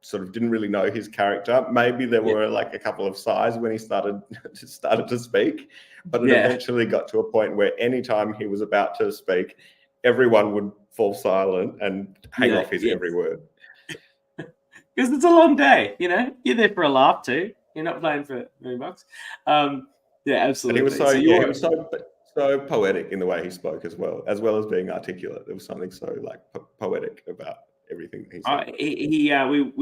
sort of didn't really know his character. Maybe there were like a couple of sighs when he started to speak, but it eventually got to a point where anytime he was about to speak, everyone would fall silent and hang off his every word. Because it's a long day, You're there for a laugh too. You're not playing for $1 million. Absolutely. And he was so poetic in the way he spoke as well as being articulate. There was something so like poetic about everything he said. We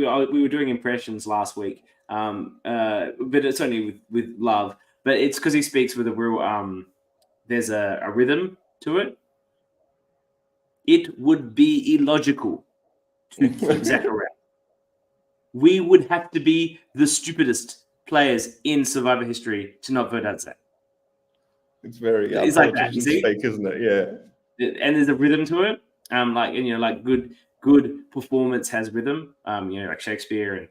were doing impressions last week, but it's only with love. But it's because he speaks with a real there's a rhythm to it. It would be illogical to keep Zach around. We would have to be the stupidest players in Survivor history to not vote out Zach. It's very it's like that, fake, isn't it? Yeah. And there's a rhythm to it. Like good performance has rhythm. Like Shakespeare and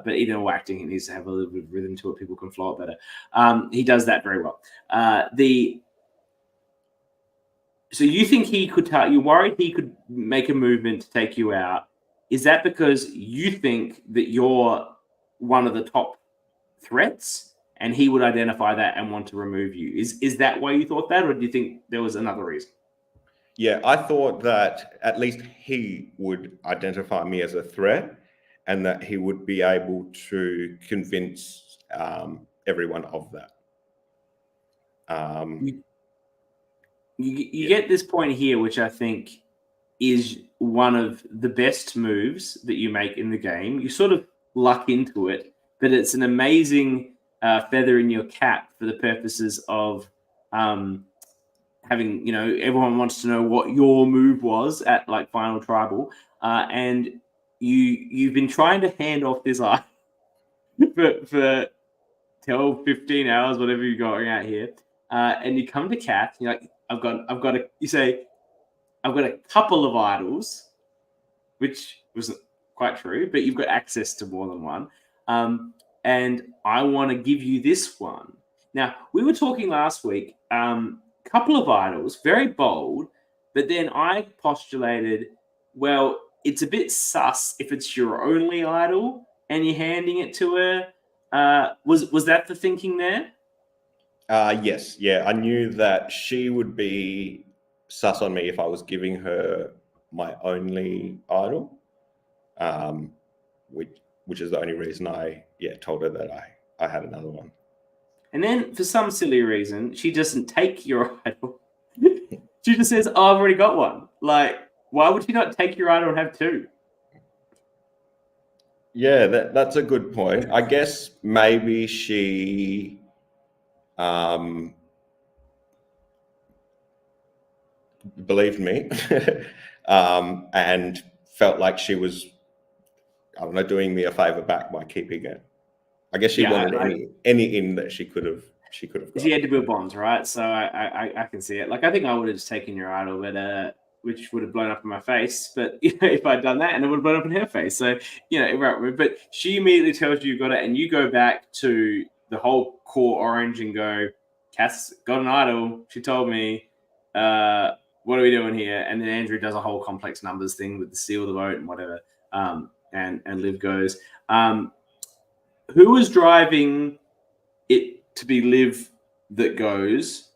but even all acting, it needs to have a little bit of rhythm to it. People can flow it better. He does that very well. So you think he could? You're worried he could make a movement to take you out? Is that because you think that you're one of the top threats, and he would identify that and want to remove you? Is that why you thought that, or do you think there was another reason? Yeah, I thought that at least he would identify me as a threat, and that he would be able to convince everyone of that. You get this point here, which I think is one of the best moves that you make in the game. You sort of luck into it, but it's an amazing feather in your cap for the purposes of having, everyone wants to know what your move was at like Final Tribal, and you've been trying to hand off this eye for 12, 15 hours, whatever you're going out here, and you come to Kat, you're like, you say, I've got a couple of idols, which wasn't quite true, but you've got access to more than one. And I want to give you this one. Now, we were talking last week, couple of idols, very bold, but then I postulated, well, it's a bit sus if it's your only idol and you're handing it to her. Was that the thinking there? Yes. Yeah, I knew that she would be sus on me if I was giving her my only idol, which is the only reason I told her that I had another one. And then for some silly reason, she doesn't take your idol. She just says, "Oh, I've already got one." Like, why would she not take your idol and have two? Yeah, that's a good point. I guess maybe she believed me and felt like she was, I don't know, doing me a favor back by keeping it. I guess she wanted any in that she could have got. She had to build bonds, right? So I can see it. Like, I think I would have just taken your idol, but which would have blown up in my face. But if I'd done that, and it would have blown up in her face. So right. But she immediately tells you got it, and you go back to the whole core orange and go, Cass got an idol. She told me, what are we doing here? And then Andrew does a whole complex numbers thing with the seal the vote and whatever. And Liv goes, who was driving it to be Liv that goes?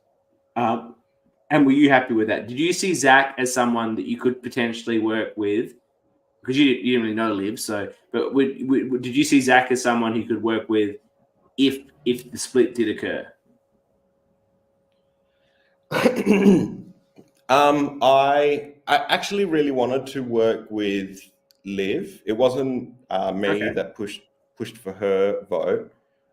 And were you happy with that? Did you see Zach as someone that you could potentially work with? Because you didn't really know Liv, but did you see Zach as someone who could work with if the split did occur? I actually really wanted to work with Liv. It wasn't me Okay. that pushed for her vote.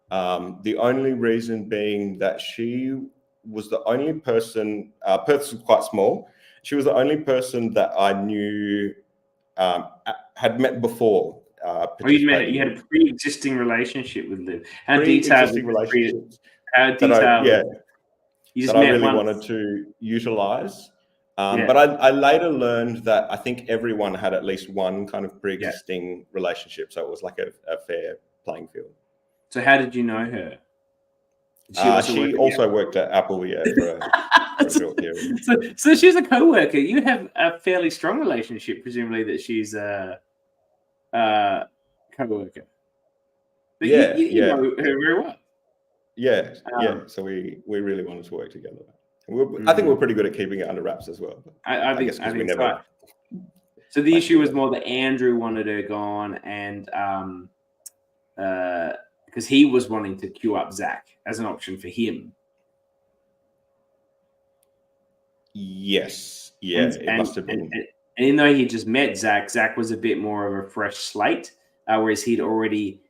The only reason being that she was the only person. Perth was quite small. She was the only person that I knew had met before. Or you Participating had in a pre-existing relationship with Liv. How detailed was pre-existing this relationships How that detailed? You just that I met really once. wanted to utilize. Yeah. But I later learned that I think everyone had at least one kind of Yeah. pre-existing relationship, so it was like a fair playing field. So how did you know her? Did she also work She at also worked at Apple, yeah, for a short period. so she's a co-worker. You have a fairly strong relationship, presumably that she's a co-worker. But Yeah, you yeah, know her very well. yeah, yeah. Um, So we really wanted to work together. I think we're pretty good at keeping it under wraps as well. I I guess because we think so. never. So the issue was together. more that Andrew wanted her gone, and because he was wanting to queue up Zach as an option for him. Yes, yeah, it must have been. And even though he just met Zach, Zach was a bit more of a fresh slate, whereas he'd already,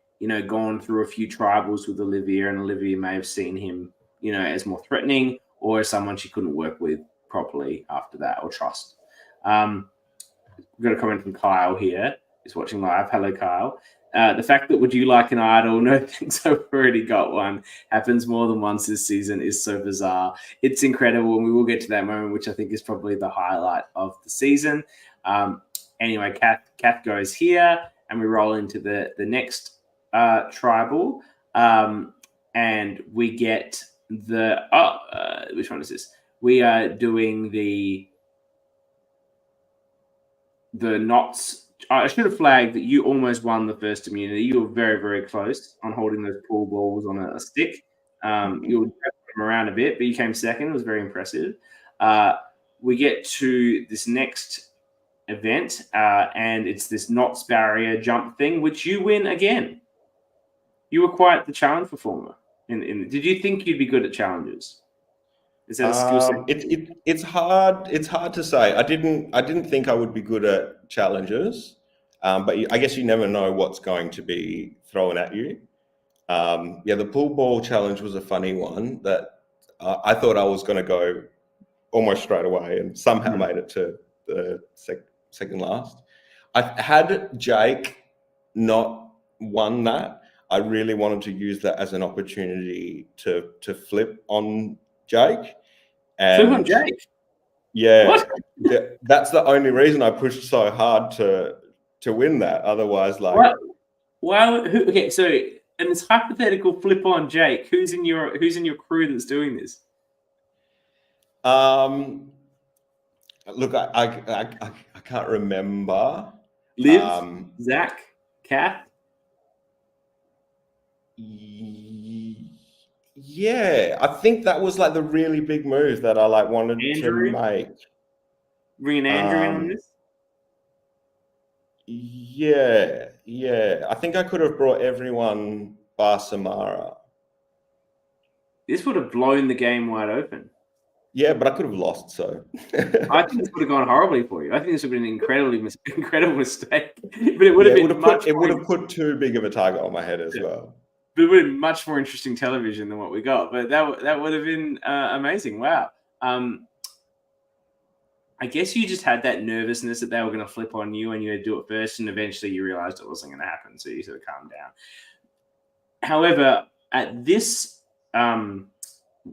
gone through a few tribals with Olivia, and Olivia may have seen him, as more threatening or as someone she couldn't work with properly after that or trust. We've got a comment from Kyle here. He's watching live. Hello, Kyle. The fact that would you like an idol? No, thanks, I've already got one. Happens more than once this season is so bizarre. It's incredible, and we will get to that moment, which I think is probably the highlight of the season. Anyway, Kath goes here, and we roll into the next tribal, and we get which one is this? We are doing the knots. I should have flagged that you almost won the first immunity. You were very, very close on holding those pool balls on a stick. You were them around a bit, but you came second. It was very impressive. We get to this next event, and it's this knots barrier jump thing, which you win again. You were quite the challenge performer. Did you think you'd be good at challenges? Is that a skill set? It's hard. It's hard to say. I didn't think I would be good at challenges, but I guess you never know what's going to be thrown at you. The pool ball challenge was a funny one that I thought I was going to go almost straight away, and somehow made it to the second last. I had Jake not won that. I really wanted to use that as an opportunity to flip on Jake. Flip on And Jake? yeah, What? that's the only reason I pushed so hard to win that. Otherwise, like, what? Wow. Okay, so in this hypothetical flip on Jake, who's in your crew that's doing this? Look, I can't remember. Liv, Zach, Kath. Yeah, I think that was like the really big move that I like wanted Andrew? to make. Bringing Andrew in on this. Yeah. I think I could have brought everyone bar Samara. This would have blown the game wide open. Yeah, but I could have lost. So I think this would have gone horribly for you. I think this would have been an incredible mistake. But it would have been it would have put too big of a target on my head as well. But it would have been much more interesting television than what we got. But that would have been amazing. Wow. I guess you just had that nervousness that they were going to flip on you, and you had to do it first, and eventually you realized it wasn't going to happen, so you sort of calmed down. However, at this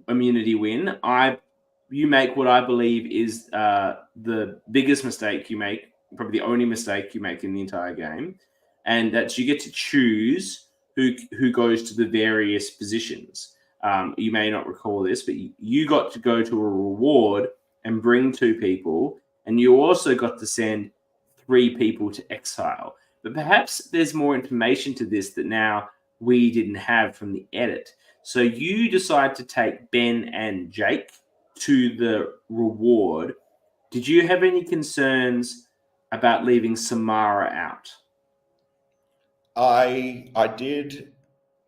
immunity win, you make what I believe is the biggest mistake you make, probably the only mistake you make in the entire game, and that's you get to choose who goes to the various positions. You may not recall this, but you got to go to a reward and bring 2 people, and you also got to send 3 people to Exile. But perhaps there's more information to this that now we didn't have from the edit. So you decide to take Ben and Jake to the reward. Did you have any concerns about leaving Samara out? I did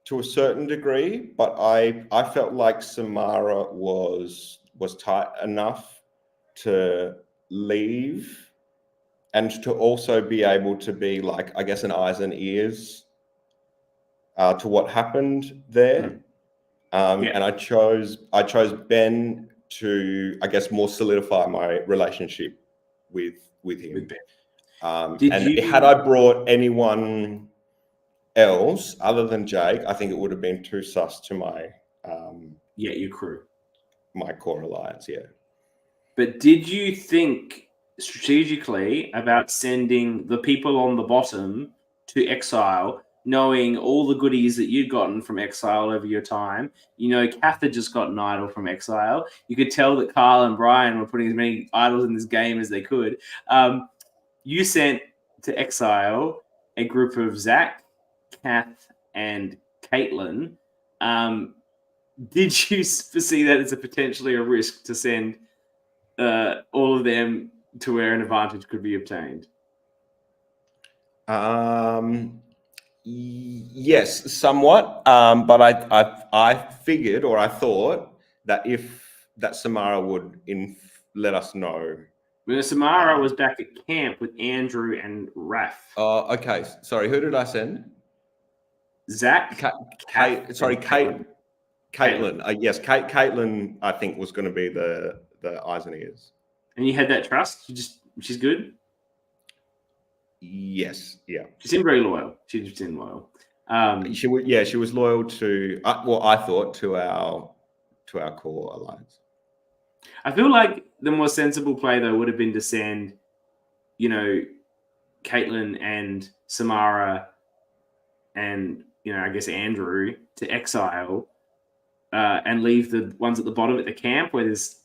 to a certain degree, but I felt like Samara was tight enough to leave and to also be able to be like, I guess, an eyes and ears to what happened there. And I chose Ben to, I guess, more solidify my relationship with him. With Ben. Had I brought anyone else other than Jake, I think it would have been too sus to my your crew, my core alliance. Yeah. But did you think strategically about sending the people on the bottom to Exile, knowing all the goodies that you'd gotten from Exile over your time? You know, Kath had just got an idol from Exile. You could tell that Carl and Brian were putting as many idols in this game as they could. You sent to Exile a group of Zach, Kath, and Caitlin. Did you foresee that as potentially a risk to send all of them to where an advantage could be obtained? Yes, somewhat. But I figured, or I thought that that Samara would let us know. Well, Samara was back at camp with Andrew and Raph. Okay. Sorry, who did I send? Zach. Caitlin. Yes, Caitlin. I think was going to be the eyes and ears. And you had that trust. She's good. Yes. Yeah. She seemed very loyal. She just seemed loyal. She was loyal to I thought to our core alliance. I feel like the more sensible play though would have been to send, Caitlin and Samara and I guess Andrew to Exile, and leave the ones at the bottom at the camp where there's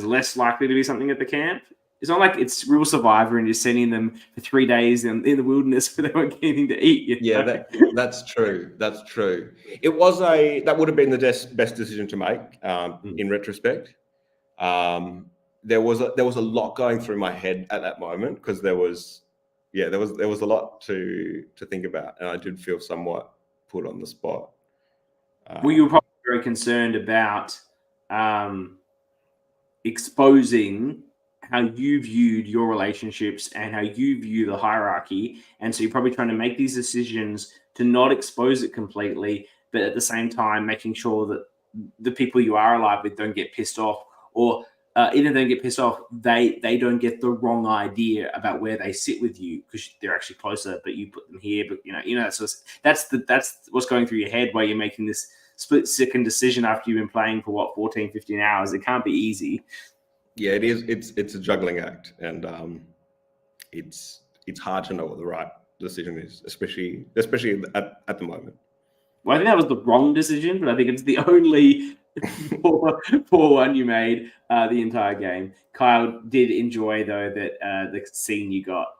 less likely to be something at the camp. It's not like it's real Survivor and you're sending them for 3 days in the wilderness where they weren't getting to eat. Yeah, that's true. That's true. That would have been the best decision to make in retrospect. There was a lot going through my head at that moment because there was a lot to think about, and I did feel somewhat put on the spot. Well, you were probably very concerned about exposing how you viewed your relationships and how you view the hierarchy. And so you're probably trying to make these decisions to not expose it completely, but at the same time, making sure that the people you are alive with don't get pissed off, or even don't get pissed off, they don't get the wrong idea about where they sit with you because they're actually closer, but you put them here. But that's what's going through your head while you're making this split-second decision after you've been playing for 14, 15 hours. It can't be easy. Yeah, it is. It's a juggling act, and it's hard to know what the right decision is, especially at the moment. Well, I think that was the wrong decision, but I think it's the only poor one you made the entire game. Kyle did enjoy though that the scene you got,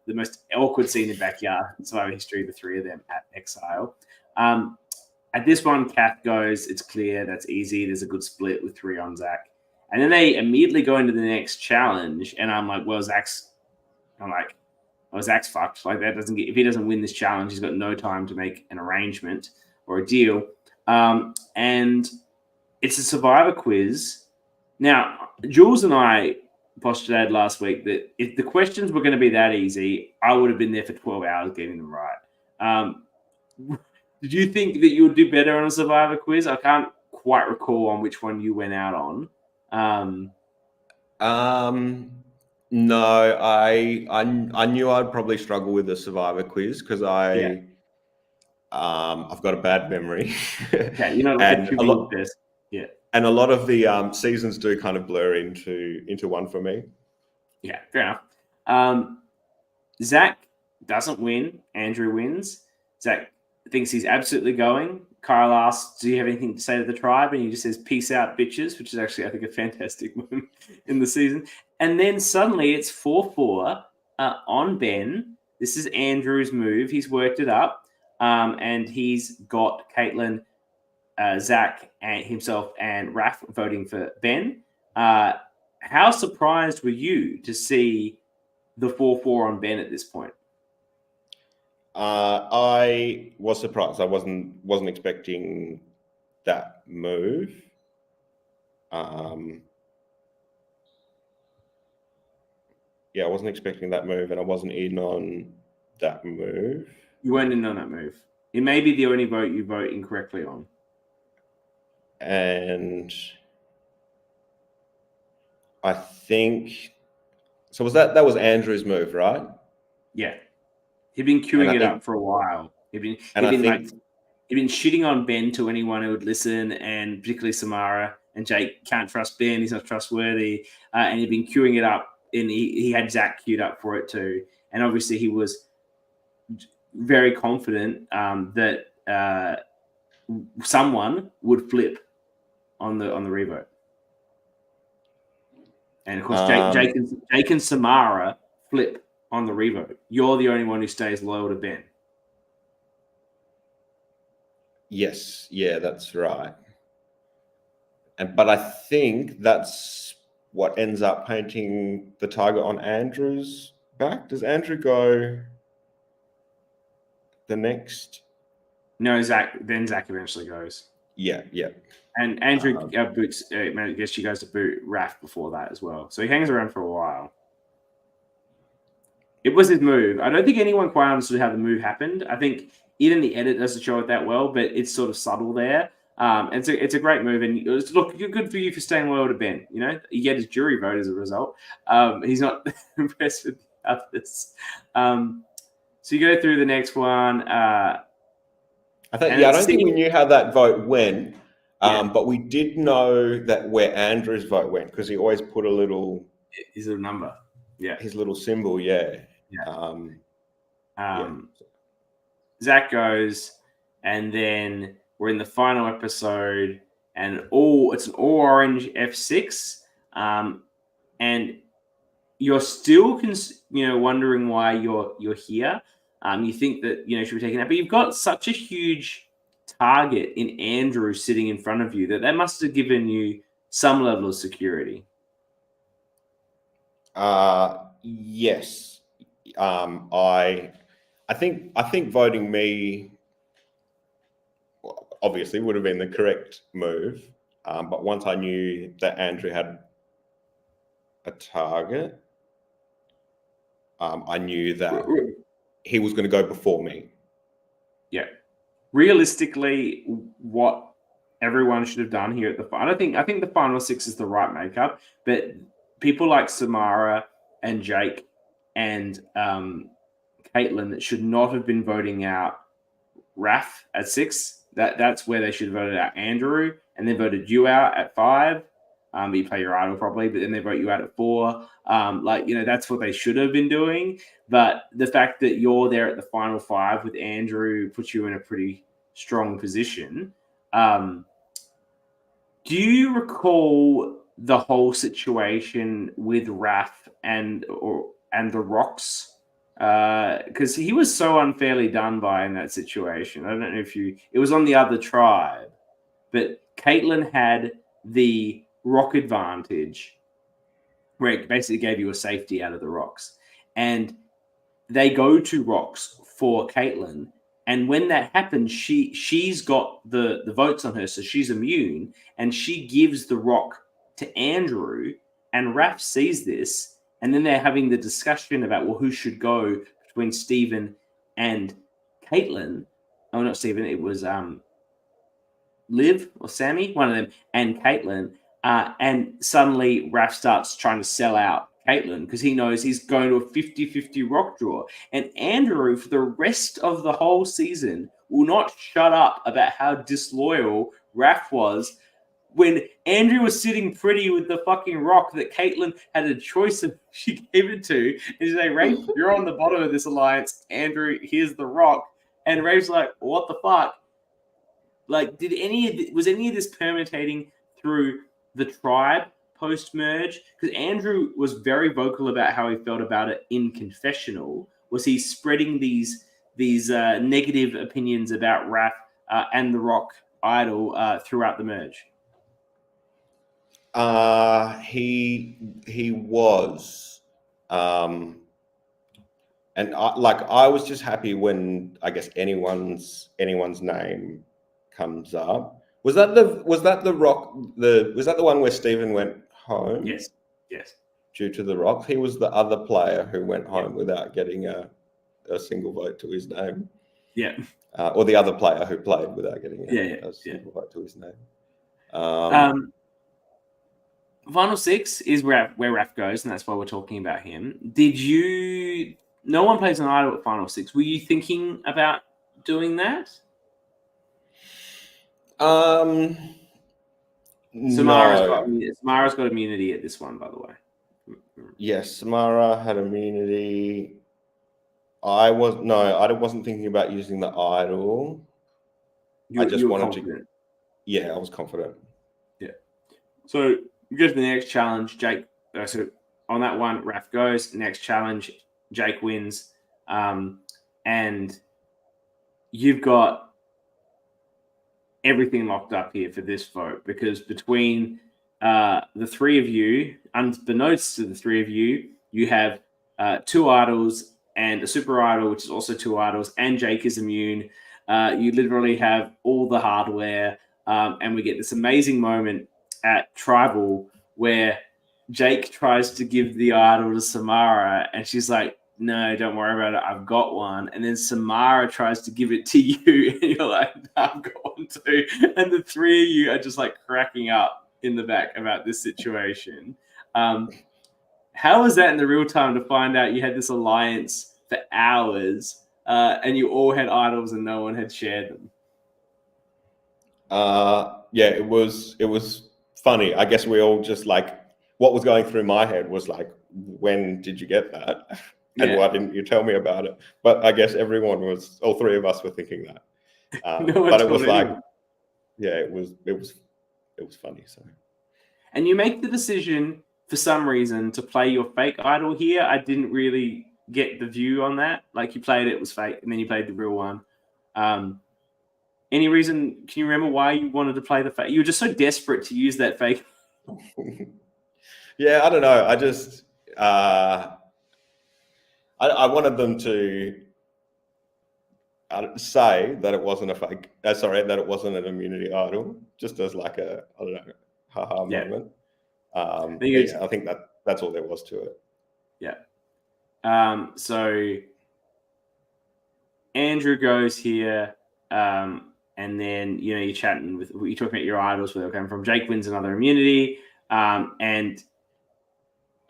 the most awkward scene in Backyard Survivor history, the 3 of them at Exile. At this one, Kath goes, it's clear, that's easy. There's a good split with 3 on Zach. And then they immediately go into the next challenge, and I'm like, Zach's fucked. Like if he doesn't win this challenge, he's got no time to make an arrangement or a deal. And it's a Survivor quiz. Now, Jules and I postulated last week that if the questions were going to be that easy, I would have been there for 12 hours getting them right. Did you think that you would do better on a Survivor quiz? I can't quite recall on which one you went out on. No, I knew I'd probably struggle with the Survivor quiz because I've got a bad memory. Okay, you're not and a lot this. Yeah. And a lot of the seasons do kind of blur into one for me. Yeah, fair enough. Zach doesn't win. Andrew wins. Zach thinks he's absolutely going. Kyle asks, do you have anything to say to the tribe? And he just says, peace out, bitches, which is actually, I think, a fantastic moment in the season. And then suddenly it's 4-4 on Ben. This is Andrew's move. He's worked it up. And he's got Caitlin, Zach, and himself and Raph voting for Ben. How surprised were you to see the 4-4 on Ben at this point? I was surprised. I wasn't expecting that move. Yeah, I wasn't expecting that move, and I wasn't in on that move. You weren't in on that move. It may be the only vote you vote incorrectly on. And I think so. That was Andrew's move, right? Yeah, he'd been queuing it up for a while. He'd been shitting on Ben to anyone who would listen, and particularly Samara and Jake. Can't trust Ben; he's not trustworthy. And he'd been queuing it up, and he had Zach queued up for it too. And obviously, he was very confident that someone would flip on the revote. And of course, Jake and Samara flip on the revote. You're the only one who stays loyal to Ben. Yes, yeah, that's right. But I think that's what ends up painting the target on Andrew's back. Does Andrew go the next? No, Zach. Then Zach eventually goes. Yeah. And Andrew boots. I guess she goes to boot Raph before that as well. So he hangs around for a while. It was his move. I don't think anyone quite understood how the move happened. I think even the edit doesn't show it that well, but it's sort of subtle there. And so it's a great move. And look, good for you for staying loyal to Ben. You know, you get his jury vote as a result. He's not impressed with the others. So you go through the next one. I don't think we knew how that vote went, but we did know that where Andrew's vote went, because he always put a little his little number, his little symbol, yeah. Zach goes, and then we're in the final episode, and it's an all orange F6, and you're still wondering why you're here. You think that should be taken out, but you've got such a huge target in Andrew sitting in front of you that must have given you some level of security. Yes. I think voting me obviously would have been the correct move. But once I knew that Andrew had a target, I knew that he was going to go before me. Yeah. Realistically, what everyone should have done here at the final, I think the final 6 is the right makeup, but people like Samara and Jake and Caitlin that should not have been voting out Raph at 6. That's where they should have voted out Andrew, and then voted you out at 5. You play your idol probably, but then they vote you out at 4. That's what they should have been doing. But the fact that you're there at the final 5 with Andrew puts you in a pretty strong position. Do you recall the whole situation with Raph and the Rocks? Because he was so unfairly done by in that situation. I don't know if it was on the other tribe, but Caitlin had the rock advantage where it basically gave you a safety out of the rocks, and they go to rocks for Caitlin, and when that happens, she's got the votes on her, so she's immune, and she gives the rock to Andrew, and Raph sees this, and then they're having the discussion about who should go between Stephen and Caitlin. Oh, not Stephen, it was Liv or Sammy, one of them, and Caitlin. And suddenly Raph starts trying to sell out Caitlin because he knows he's going to a 50-50 rock draw. And Andrew, for the rest of the whole season, will not shut up about how disloyal Raph was when Andrew was sitting pretty with the fucking rock that Caitlin had a choice of she gave it to. And she's like, Rafe, you're on the bottom of this alliance. Andrew, here's the rock. And Rafe's like, what the fuck? Like, was any of this permutating through the tribe post-merge? Because Andrew was very vocal about how he felt about it in confessional. Was he spreading these negative opinions about Raph and the Rock Idol throughout the merge? He was, and And I was just happy when I guess anyone's name comes up. Was that the one where Stephen went home? Yes. Due to the rock, he was the other player who went home without getting a single vote to his name. Yeah. Or the other player who played without getting a single vote to his name. Final six is where Raph goes, and that's why we're talking about him. No one plays an idol at final six. Were you thinking about doing that? Samara's got immunity at this one, by the way. Yes, Samara had immunity. I wasn't thinking about using the idol. I just wanted confident. I was confident. Yeah. So we go to the next challenge. Jake. So on that one, Raph goes. Next challenge, Jake wins, and you've got everything locked up here for this vote, because between the three of you, unbeknownst to the three of you, you have 2 idols and a super idol, which is also 2 idols, and Jake is immune. You literally have all the hardware, and we get this amazing moment at Tribal where Jake tries to give the idol to Samara, and she's like, no, don't worry about it, I've got one. And then Samara tries to give it to you, and you're like, no, I've got one too. And the three of you are just like cracking up in the back about this situation. How was that in the real time to find out you had this alliance for hours, and you all had idols and no one had shared them? It was funny. I guess we all just what was going through my head was like, when did you get that? And why didn't you tell me about it? But I guess all 3 of us were thinking that. But it was it was funny. So. And you make the decision for some reason to play your fake idol here. I didn't really get the view on that. Like, you played it was fake, and then you played the real one. Any reason? Can you remember why you wanted to play the fake? You were just so desperate to use that fake. Yeah, I don't know. I just I wanted them to say that it wasn't a fake. That it wasn't an immunity idol, just as like a haha moment. I think that's all there was to it. Yeah. So Andrew goes here, and then you're talking about your idols, where they're coming from. Jake wins another immunity, and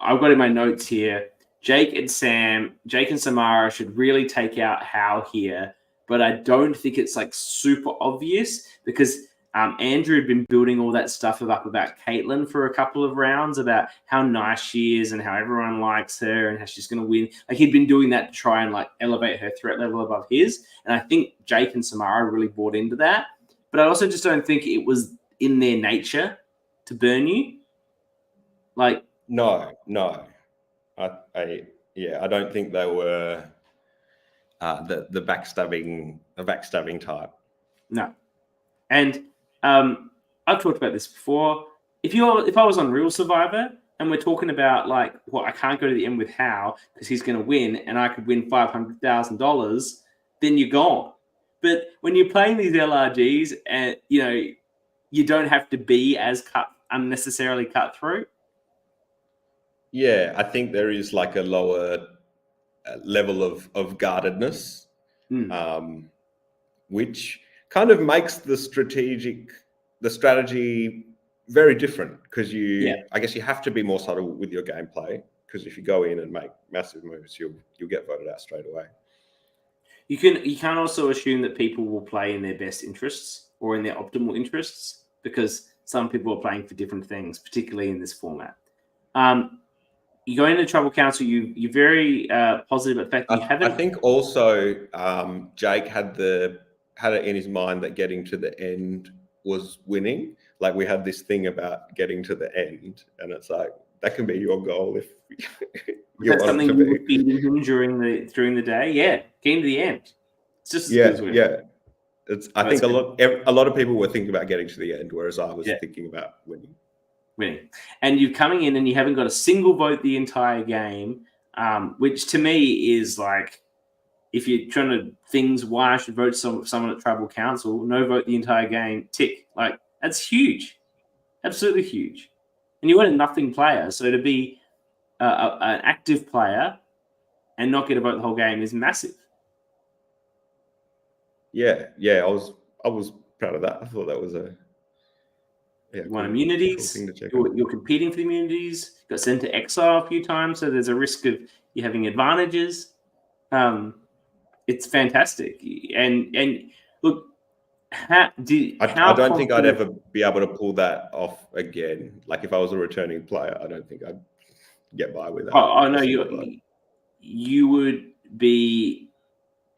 I've got in my notes here, Jake and Samara should really take out Hal here, but I don't think it's like super obvious, because Andrew had been building all that stuff up about Caitlin for a couple of rounds, about how nice she is and how everyone likes her and how she's going to win. Like, he'd been doing that to try and elevate her threat level above his. And I think Jake and Samara really bought into that. But I also just don't think it was in their nature to burn you. No. I don't think they were the backstabbing type. No. And I've talked about this before. If I was on Real Survivor and we're talking about I can't go to the end with Hal because he's going to win, and I could win $500,000, then you're gone. But when you're playing these LRGs, and you don't have to be as unnecessarily cutthroat. Yeah, I think there is a lower level of guardedness, which kind of makes the strategy very different, because I guess you have to be more subtle with your gameplay, because if you go in and make massive moves, you'll get voted out straight away. You can also assume that people will play in their best interests or in their optimal interests, because some people are playing for different things, particularly in this format. You go into the Tribal Council, you're very positive about the fact that you haven't. I think also Jake had it in his mind that getting to the end was winning. Like, we had this thing about getting to the end, and it's like, that can be your goal if you want something it to you be. would feed him during the day. Yeah, getting to the end. It's just as good as winning. Yeah. I think a lot of people were thinking about getting to the end, whereas I was thinking about winning. And you're coming in and you haven't got a single vote the entire game, which to me is like if you're trying to things why I should vote someone at tribal council, no vote the entire game, tick. Like, that's huge. Absolutely huge. And you weren't a nothing player, so to be an active player and not get a vote the whole game is massive. Yeah, I was proud of that. I thought that was a you won immunities. Cool thing to check you're competing for the immunities. Got sent to exile a few times, so there's a risk of you having advantages. It's fantastic. And look, I don't think I'd ever be able to pull that off again. Like if I was a returning player, I don't think I'd get by with that. Oh no, you would be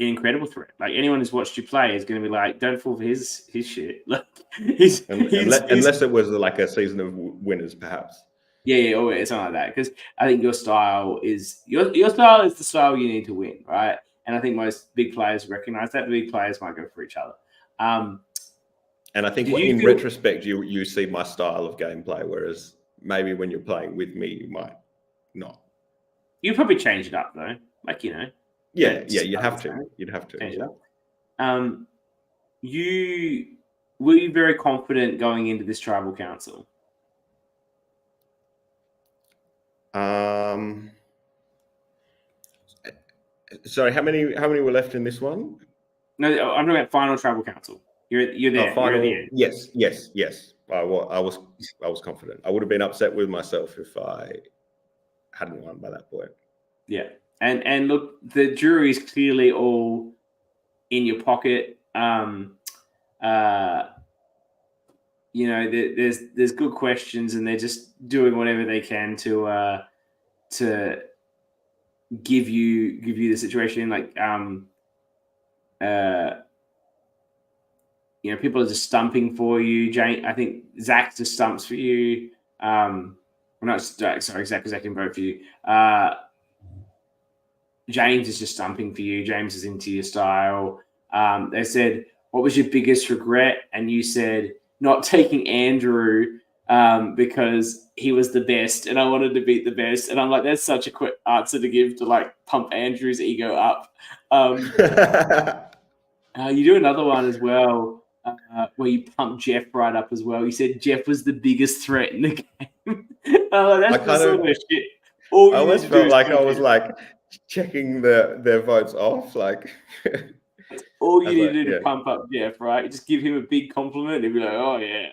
an incredible threat. Like anyone who's watched you play is going to be like, don't fall for his shit. Like unless it was like a season of winners, perhaps. Yeah, or it's not like that, because I think your style is your style is the style you need to win, right? And I think most big players recognize that. The big players might go for each other. And I think in retrospect, you see my style of gameplay, whereas maybe when you're playing with me, you might not. You probably change it up though, like you know. Yeah, you'd have to. You'd have to change it up. Were you very confident going into this tribal council? Sorry, how many were left in this one? No, I'm talking about final tribal council. You're there. Final, you're at the end. Yes. I was confident. I would have been upset with myself if I hadn't won by that point. Yeah, and look, the jury is clearly all in your pocket. You know, there's good questions, and they're just doing whatever they can to give you the situation. Like, you know, people are just stumping for you. I think Zach just stumps for you. Well, not Zach, sorry, Zach didn't vote for you. James is just stumping for you. James is into your style. They said, what was your biggest regret? And you said, not taking Andrew because he was the best and I wanted to beat the best. And I'm like, that's such a quick answer to give to like pump Andrew's ego up. You do another one as well where you pump Jeff right up as well. You said Jeff was the biggest threat in the game. That's the sort of shit. I almost felt like I was like checking their votes off. Like all you need to do to pump up Jeff, right? You just give him a big compliment and he'll be like, oh yeah.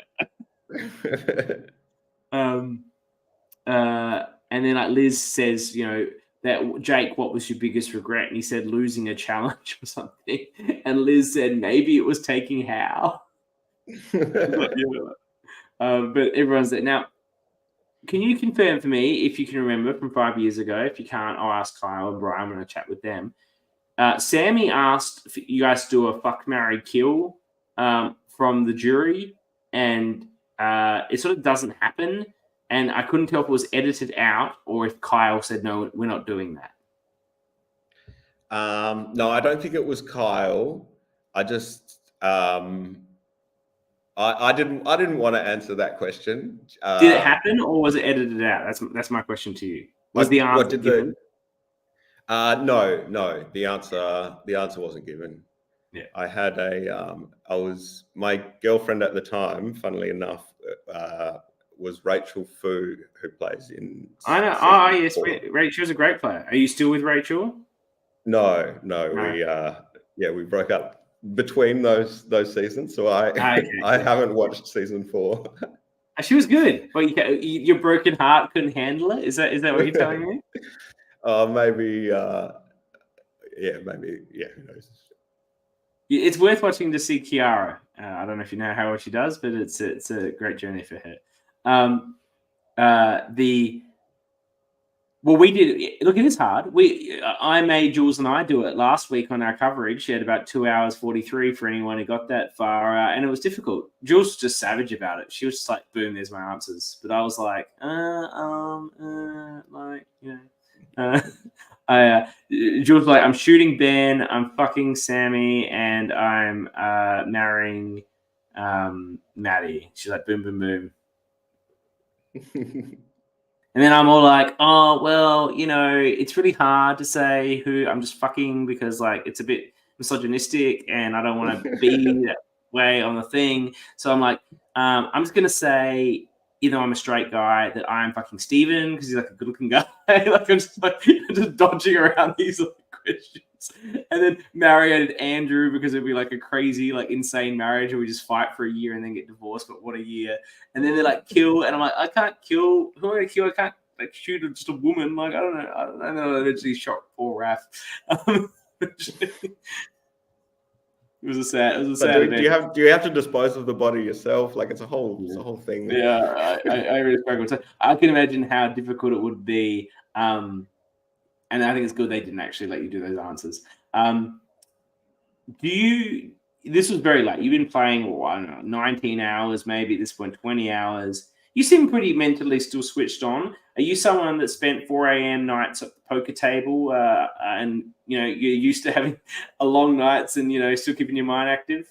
And then like Liz says, you know, that Jake, what was your biggest regret? And he said losing a challenge or something. And Liz said maybe it was taking Hal. But everyone's there. Now, can you confirm for me, if you can remember from 5 years ago? If you can't, I'll ask Kyle and Brian. I'm going to chat with them. Sammy asked if you guys to do a fuck, marry, kill from the jury, and it sort of doesn't happen. And I couldn't tell if it was edited out or if Kyle said, no, we're not doing that. No, I don't think it was Kyle. I just I didn't want to answer that question. Did it happen or was it edited out? That's my question to you. Was the answer given? No. The answer wasn't given. Yeah. I had my girlfriend at the time, funnily enough, was Rachel Fu, who plays in. I know. Oh yes, Rachel's a great player. Are you still with Rachel? No. We broke up between those seasons, so I haven't watched season 4. She was good, but your broken heart couldn't handle it. Is that what you're telling me? Maybe. Maybe. Yeah, who knows? It's worth watching to see Kiara. I don't know if you know how well she does, but it's a great journey for her. We did. Look, it is hard. I made Jules and I do it last week on our coverage. She had about 2 hours 43 for anyone who got that far, and it was difficult. Jules was just savage about it. She was just like, "Boom, there's my answers." But I was like, Jules was like, "I'm shooting Ben. I'm fucking Sammy, and I'm marrying Maddie." She's like, "Boom, boom, boom." And then I'm all like, oh, well, it's really hard to say who I'm just fucking because, like, it's a bit misogynistic and I don't want to be that way on the thing. So I'm like, I'm just going to say, even though I'm a straight guy, that I'm fucking Steven because he's like a good looking guy. Like, I'm just dodging around these questions. And then married Andrew because it'd be like a crazy, like, insane marriage where we just fight for a year and then get divorced. But what a year. And then they're like, kill. And I'm like, I can't kill. Who am I going to kill? I can't like shoot just a woman. Like, I don't know. I know. I eventually shot poor Raph. It was a sad event. Do you have to dispose of the body yourself? Like, it's a whole thing. Yeah, I really struggle. So I can imagine how difficult it would be. And I think it's good they didn't actually let you do those answers. This was very late. You've been playing, I don't know, 19 hours, maybe at this point, 20 hours. You seem pretty mentally still switched on. Are you someone that spent 4 a.m. nights at the poker table and, you're used to having long nights and, still keeping your mind active?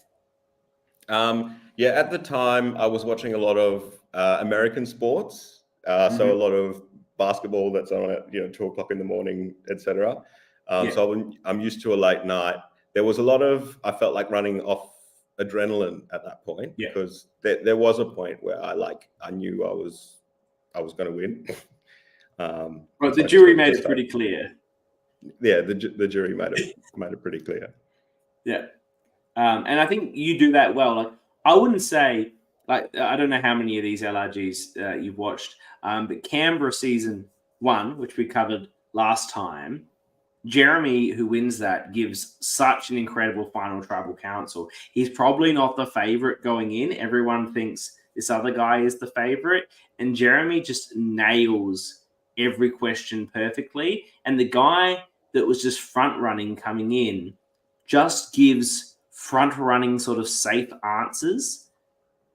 Yeah, at the time, I was watching a lot of American sports. So a lot of basketball that's on at 2:00 in the morning, etc. So I'm used to a late night. There was a lot of, I felt like running off adrenaline at that point because there was a point where I knew I was going to win. Well, the jury made it pretty clear. Yeah, the jury made it pretty clear. Yeah, and I think you do that well. Like, I wouldn't say, like, I don't know how many of these LRGs you've watched, but Canberra season 1, which we covered last time, Jeremy, who wins that, gives such an incredible final tribal council. He's probably not the favorite going in. Everyone thinks this other guy is the favorite, and Jeremy just nails every question perfectly. And the guy that was just front running coming in just gives front running sort of safe answers.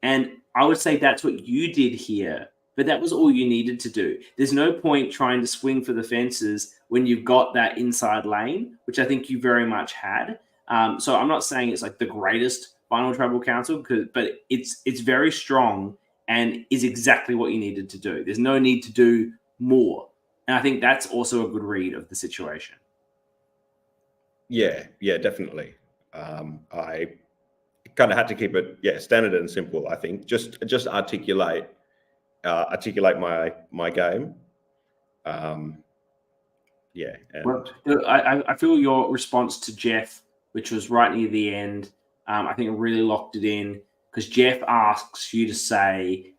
And I would say that's what you did here, but that was all you needed to do. There's no point trying to swing for the fences when you've got that inside lane, which I think you very much had. So I'm not saying it's like the greatest final tribal council, but it's very strong and is exactly what you needed to do. There's no need to do more. And I think that's also a good read of the situation. Yeah, definitely. I kind of had to keep it, standard and simple. I think just articulate my game. Well, I feel your response to Jeff, which was right near the end, I think it really locked it in because Jeff asks you to say,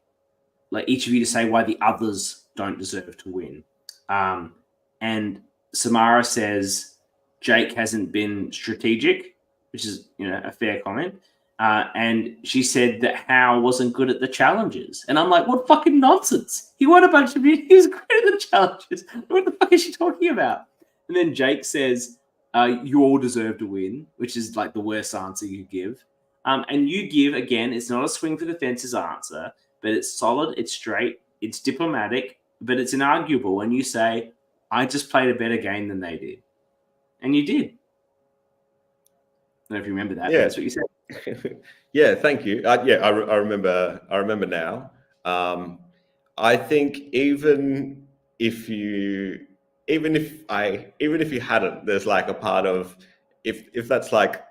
like, each of you to say why the others don't deserve to win. And Samara says Jake hasn't been strategic, which is, a fair comment. And she said that Hal wasn't good at the challenges. And I'm like, what fucking nonsense? He won a bunch of he was great at the challenges. What the fuck is she talking about? And then Jake says, you all deserve to win, which is like the worst answer you give. And you give, again, it's not a swing for the fences answer, but it's solid, it's straight, it's diplomatic, but it's inarguable. And you say, I just played a better game than they did. And you did. I don't know if you remember that. Yeah, that's what you said. Yeah, thank you. I remember now. I think even if you hadn't, there's like a part of if that's like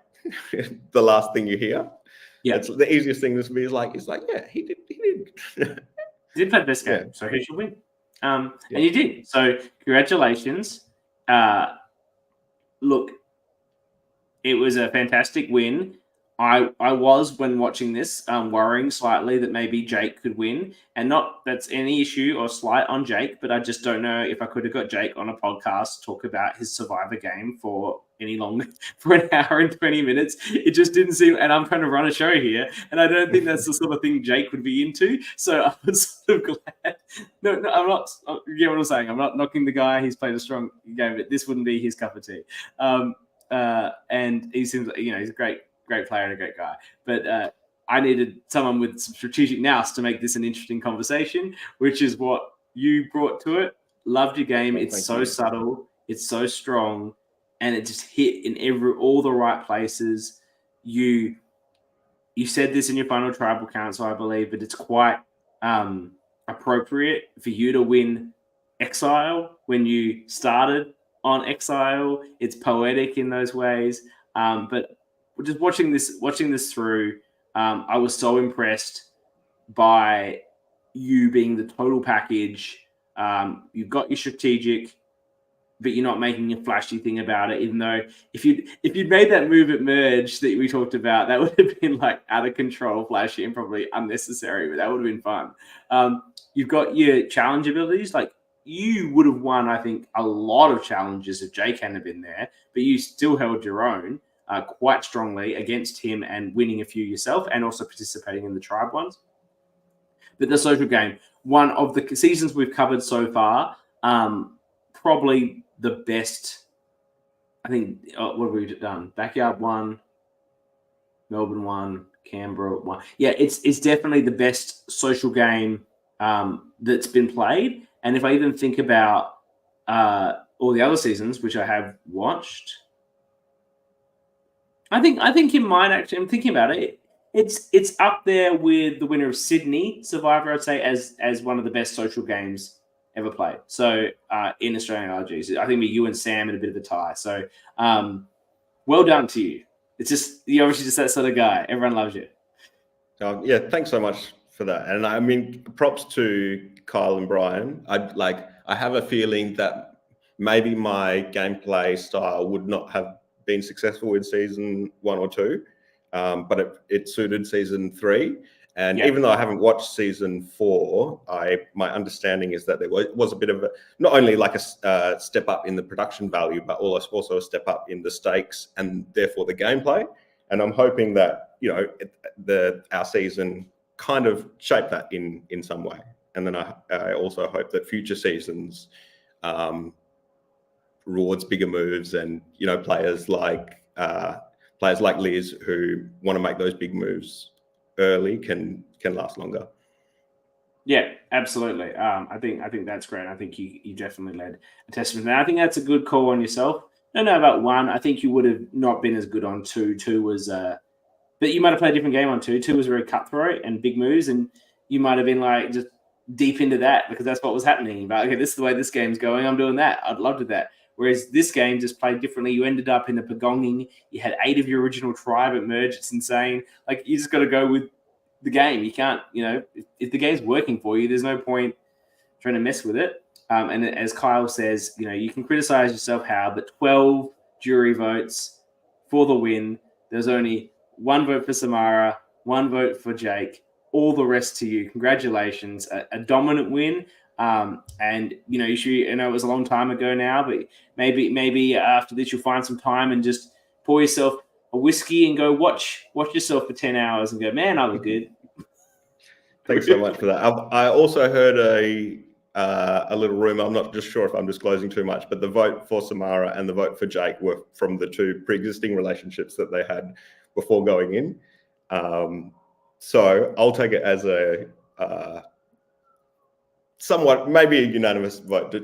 the last thing you hear. Yeah, it's the easiest thing to be is like yeah, he did. He did play the best game, so he should win. And you did. So congratulations. Look, it was a fantastic win. I was, when watching this, worrying slightly that maybe Jake could win, and not that's any issue or slight on Jake, but I just don't know if I could have got Jake on a podcast to talk about his Survivor game for any longer, for an hour and 20 minutes. It just didn't seem, and I'm trying to run a show here, and I don't think that's the sort of thing Jake would be into. So I was sort of glad. No, I'm not. You get what I'm saying? I'm not knocking the guy. He's played a strong game, but this wouldn't be his cup of tea. And he seems like, he's a great player and a great guy. But I needed someone with some strategic nous to make this an interesting conversation, which is what you brought to it. Loved your game. It's so subtle. It's so strong. And it just hit in all the right places. You said this in your final tribal council, I believe, but it's quite appropriate for you to win Exile when you started on Exile. It's poetic in those ways. But just watching this through, I was so impressed by you being the total package. You've got your strategic, but you're not making a flashy thing about it. Even though if you'd made that move at merge that we talked about, that would have been like out of control, flashy, and probably unnecessary. But that would have been fun. You've got your challenge abilities. Like you would have won, I think, a lot of challenges if Jake hadn't been there, but you still held your own quite strongly against him and winning a few yourself, and also participating in the tribe ones. But the social game, one of the seasons we've covered so far, probably the best. I think, what have we done? Backyard 1, Melbourne 1, Canberra 1. Yeah, it's definitely the best social game that's been played. And if I even think about all the other seasons, which I have watched, I think it might actually. I'm thinking about it. It's up there with the winner of Sydney Survivor, I'd say, as one of the best social games ever played. So in Australian RGs, I think you and Sam in a bit of a tie. So well done to you. It's just you're obviously just that sort of guy. Everyone loves you. Yeah, thanks so much for that. And I mean, props to Kyle and Brian. I have a feeling that maybe my gameplay style would not have been successful in season 1 or 2, but it suited season 3. And even though I haven't watched season 4, my understanding is that there was a bit of not only like a step up in the production value, but also a step up in the stakes and therefore the gameplay. And I'm hoping that our season kind of shaped that in some way. And then I also hope that future seasons rewards bigger moves, and players like Liz who want to make those big moves early can last longer. Yeah, absolutely. I think that's great. I think you definitely led a testament. And I think that's a good call on yourself. I don't know about 1. I think you would have not been as good on 2. 2 was, but you might have played a different game on 2. 2 was very cutthroat and big moves, and you might have been like just deep into that because that's what was happening. But okay, this is the way this game's going. I'm doing that. I'd love to do that. Whereas this game just played differently. You ended up in the Pagonging. You had 8 of your original tribe at merge. It's insane. Like you just got to go with the game. You can't, if the game's working for you, there's no point trying to mess with it. And as Kyle says, you can criticize yourself but 12 jury votes for the win. There's only 1 vote for Samara, 1 vote for Jake, all the rest to you. Congratulations. A dominant win. And you should, I know it was a long time ago now, but maybe after this you'll find some time and just pour yourself a whiskey and go watch yourself for 10 hours and go, man, I look good. Thanks so much for that. I also heard a little rumor. I'm not just sure if I'm disclosing too much, but the vote for Samara and the vote for Jake were from the 2 pre-existing relationships that they had before going in. So I'll take it as a somewhat, maybe a unanimous vote,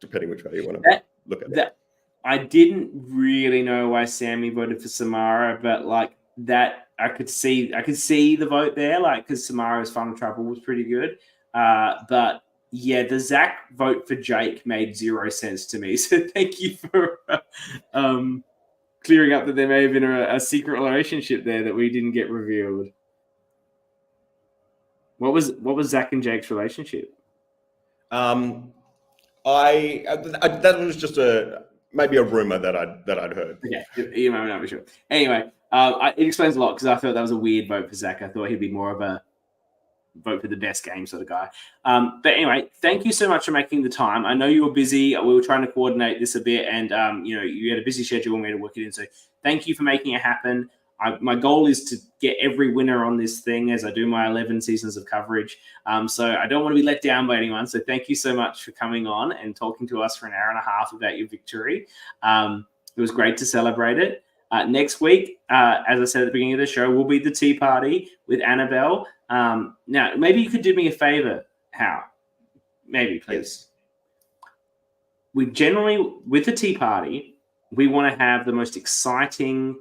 depending which way you want to look at it. I didn't really know why Sammy voted for Samara, but like that, I could see the vote there, like because Samara's Final Trouble was pretty good. But yeah, the Zach vote for Jake made 0 sense to me. So thank you for clearing up that there may have been a secret relationship there that we didn't get revealed. What was Zach and Jake's relationship? That was just maybe a rumor that I'd heard. Okay, you might not be sure. Anyway, it explains a lot because I thought that was a weird vote for Zach. I thought he'd be more of a vote for the best game sort of guy. But anyway, thank you so much for making the time. I know you were busy. We were trying to coordinate this a bit, and you had a busy schedule and we had to work it in. So thank you for making it happen. My goal is to get every winner on this thing as I do my 11 seasons of coverage. So I don't want to be let down by anyone. So thank you so much for coming on and talking to us for an hour and a half about your victory. It was great to celebrate it. Next week, as I said at the beginning of the show, will be the tea party with Annabelle. Now, maybe you could do me a favor, Hal. Maybe, please. We generally, with the tea party, we want to have the most exciting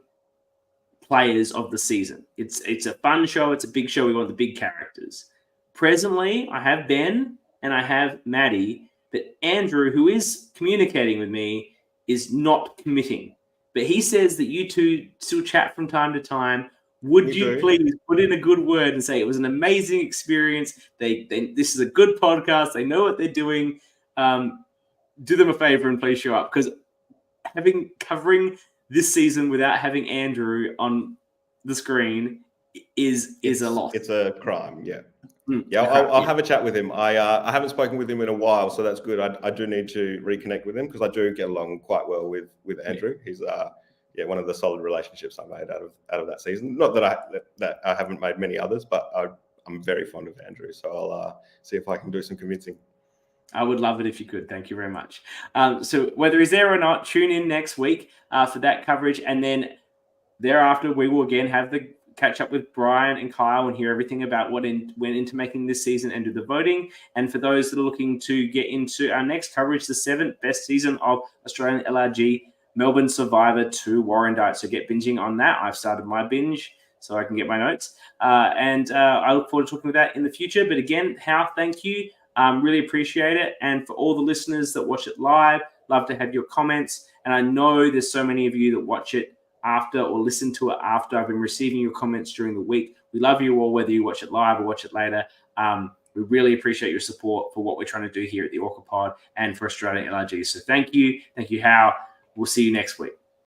players of the season. It's a fun show. It's a big show. We want the big characters. Presently, I have Ben and I have Maddie. But Andrew, who is communicating with me, is not committing. But he says that you two still chat from time to time. Would you please put in a good word and say it was an amazing experience? This is a good podcast. They know what they're doing. Do them a favor and please show up, because covering this season without having Andrew on the screen is a loss. It's a crime. Yeah. I'll have a chat with him. I haven't spoken with him in a while, so that's good. I do need to reconnect with him, because I do get along quite well with Andrew. He's one of the solid relationships I made out of that season. Not that I haven't made many others, but I'm very fond of Andrew. So I'll see if I can do some convincing. I would love it if you could. Thank you very much. So whether he's there or not, tune in next week for that coverage, and then thereafter we will again have the catch up with Brian and Kyle and hear everything about what went into making this season and do the voting. And for those that are looking to get into our next coverage, the 7th best season of Australian LRG, Melbourne Survivor 2 Warrandyte. So get binging on that. I've started my binge so I can get my notes. And I look forward to talking about that in the future. But again, Hal, thank you. Really appreciate it. And for all the listeners that watch it live, love to have your comments. And I know there's so many of you that watch it after or listen to it after. I've been receiving your comments during the week. We love you all, whether you watch it live or watch it later. We really appreciate your support for what we're trying to do here at the ORCA Pod and for Australian LRG. So thank you. Thank you, Hal. We'll see you next week.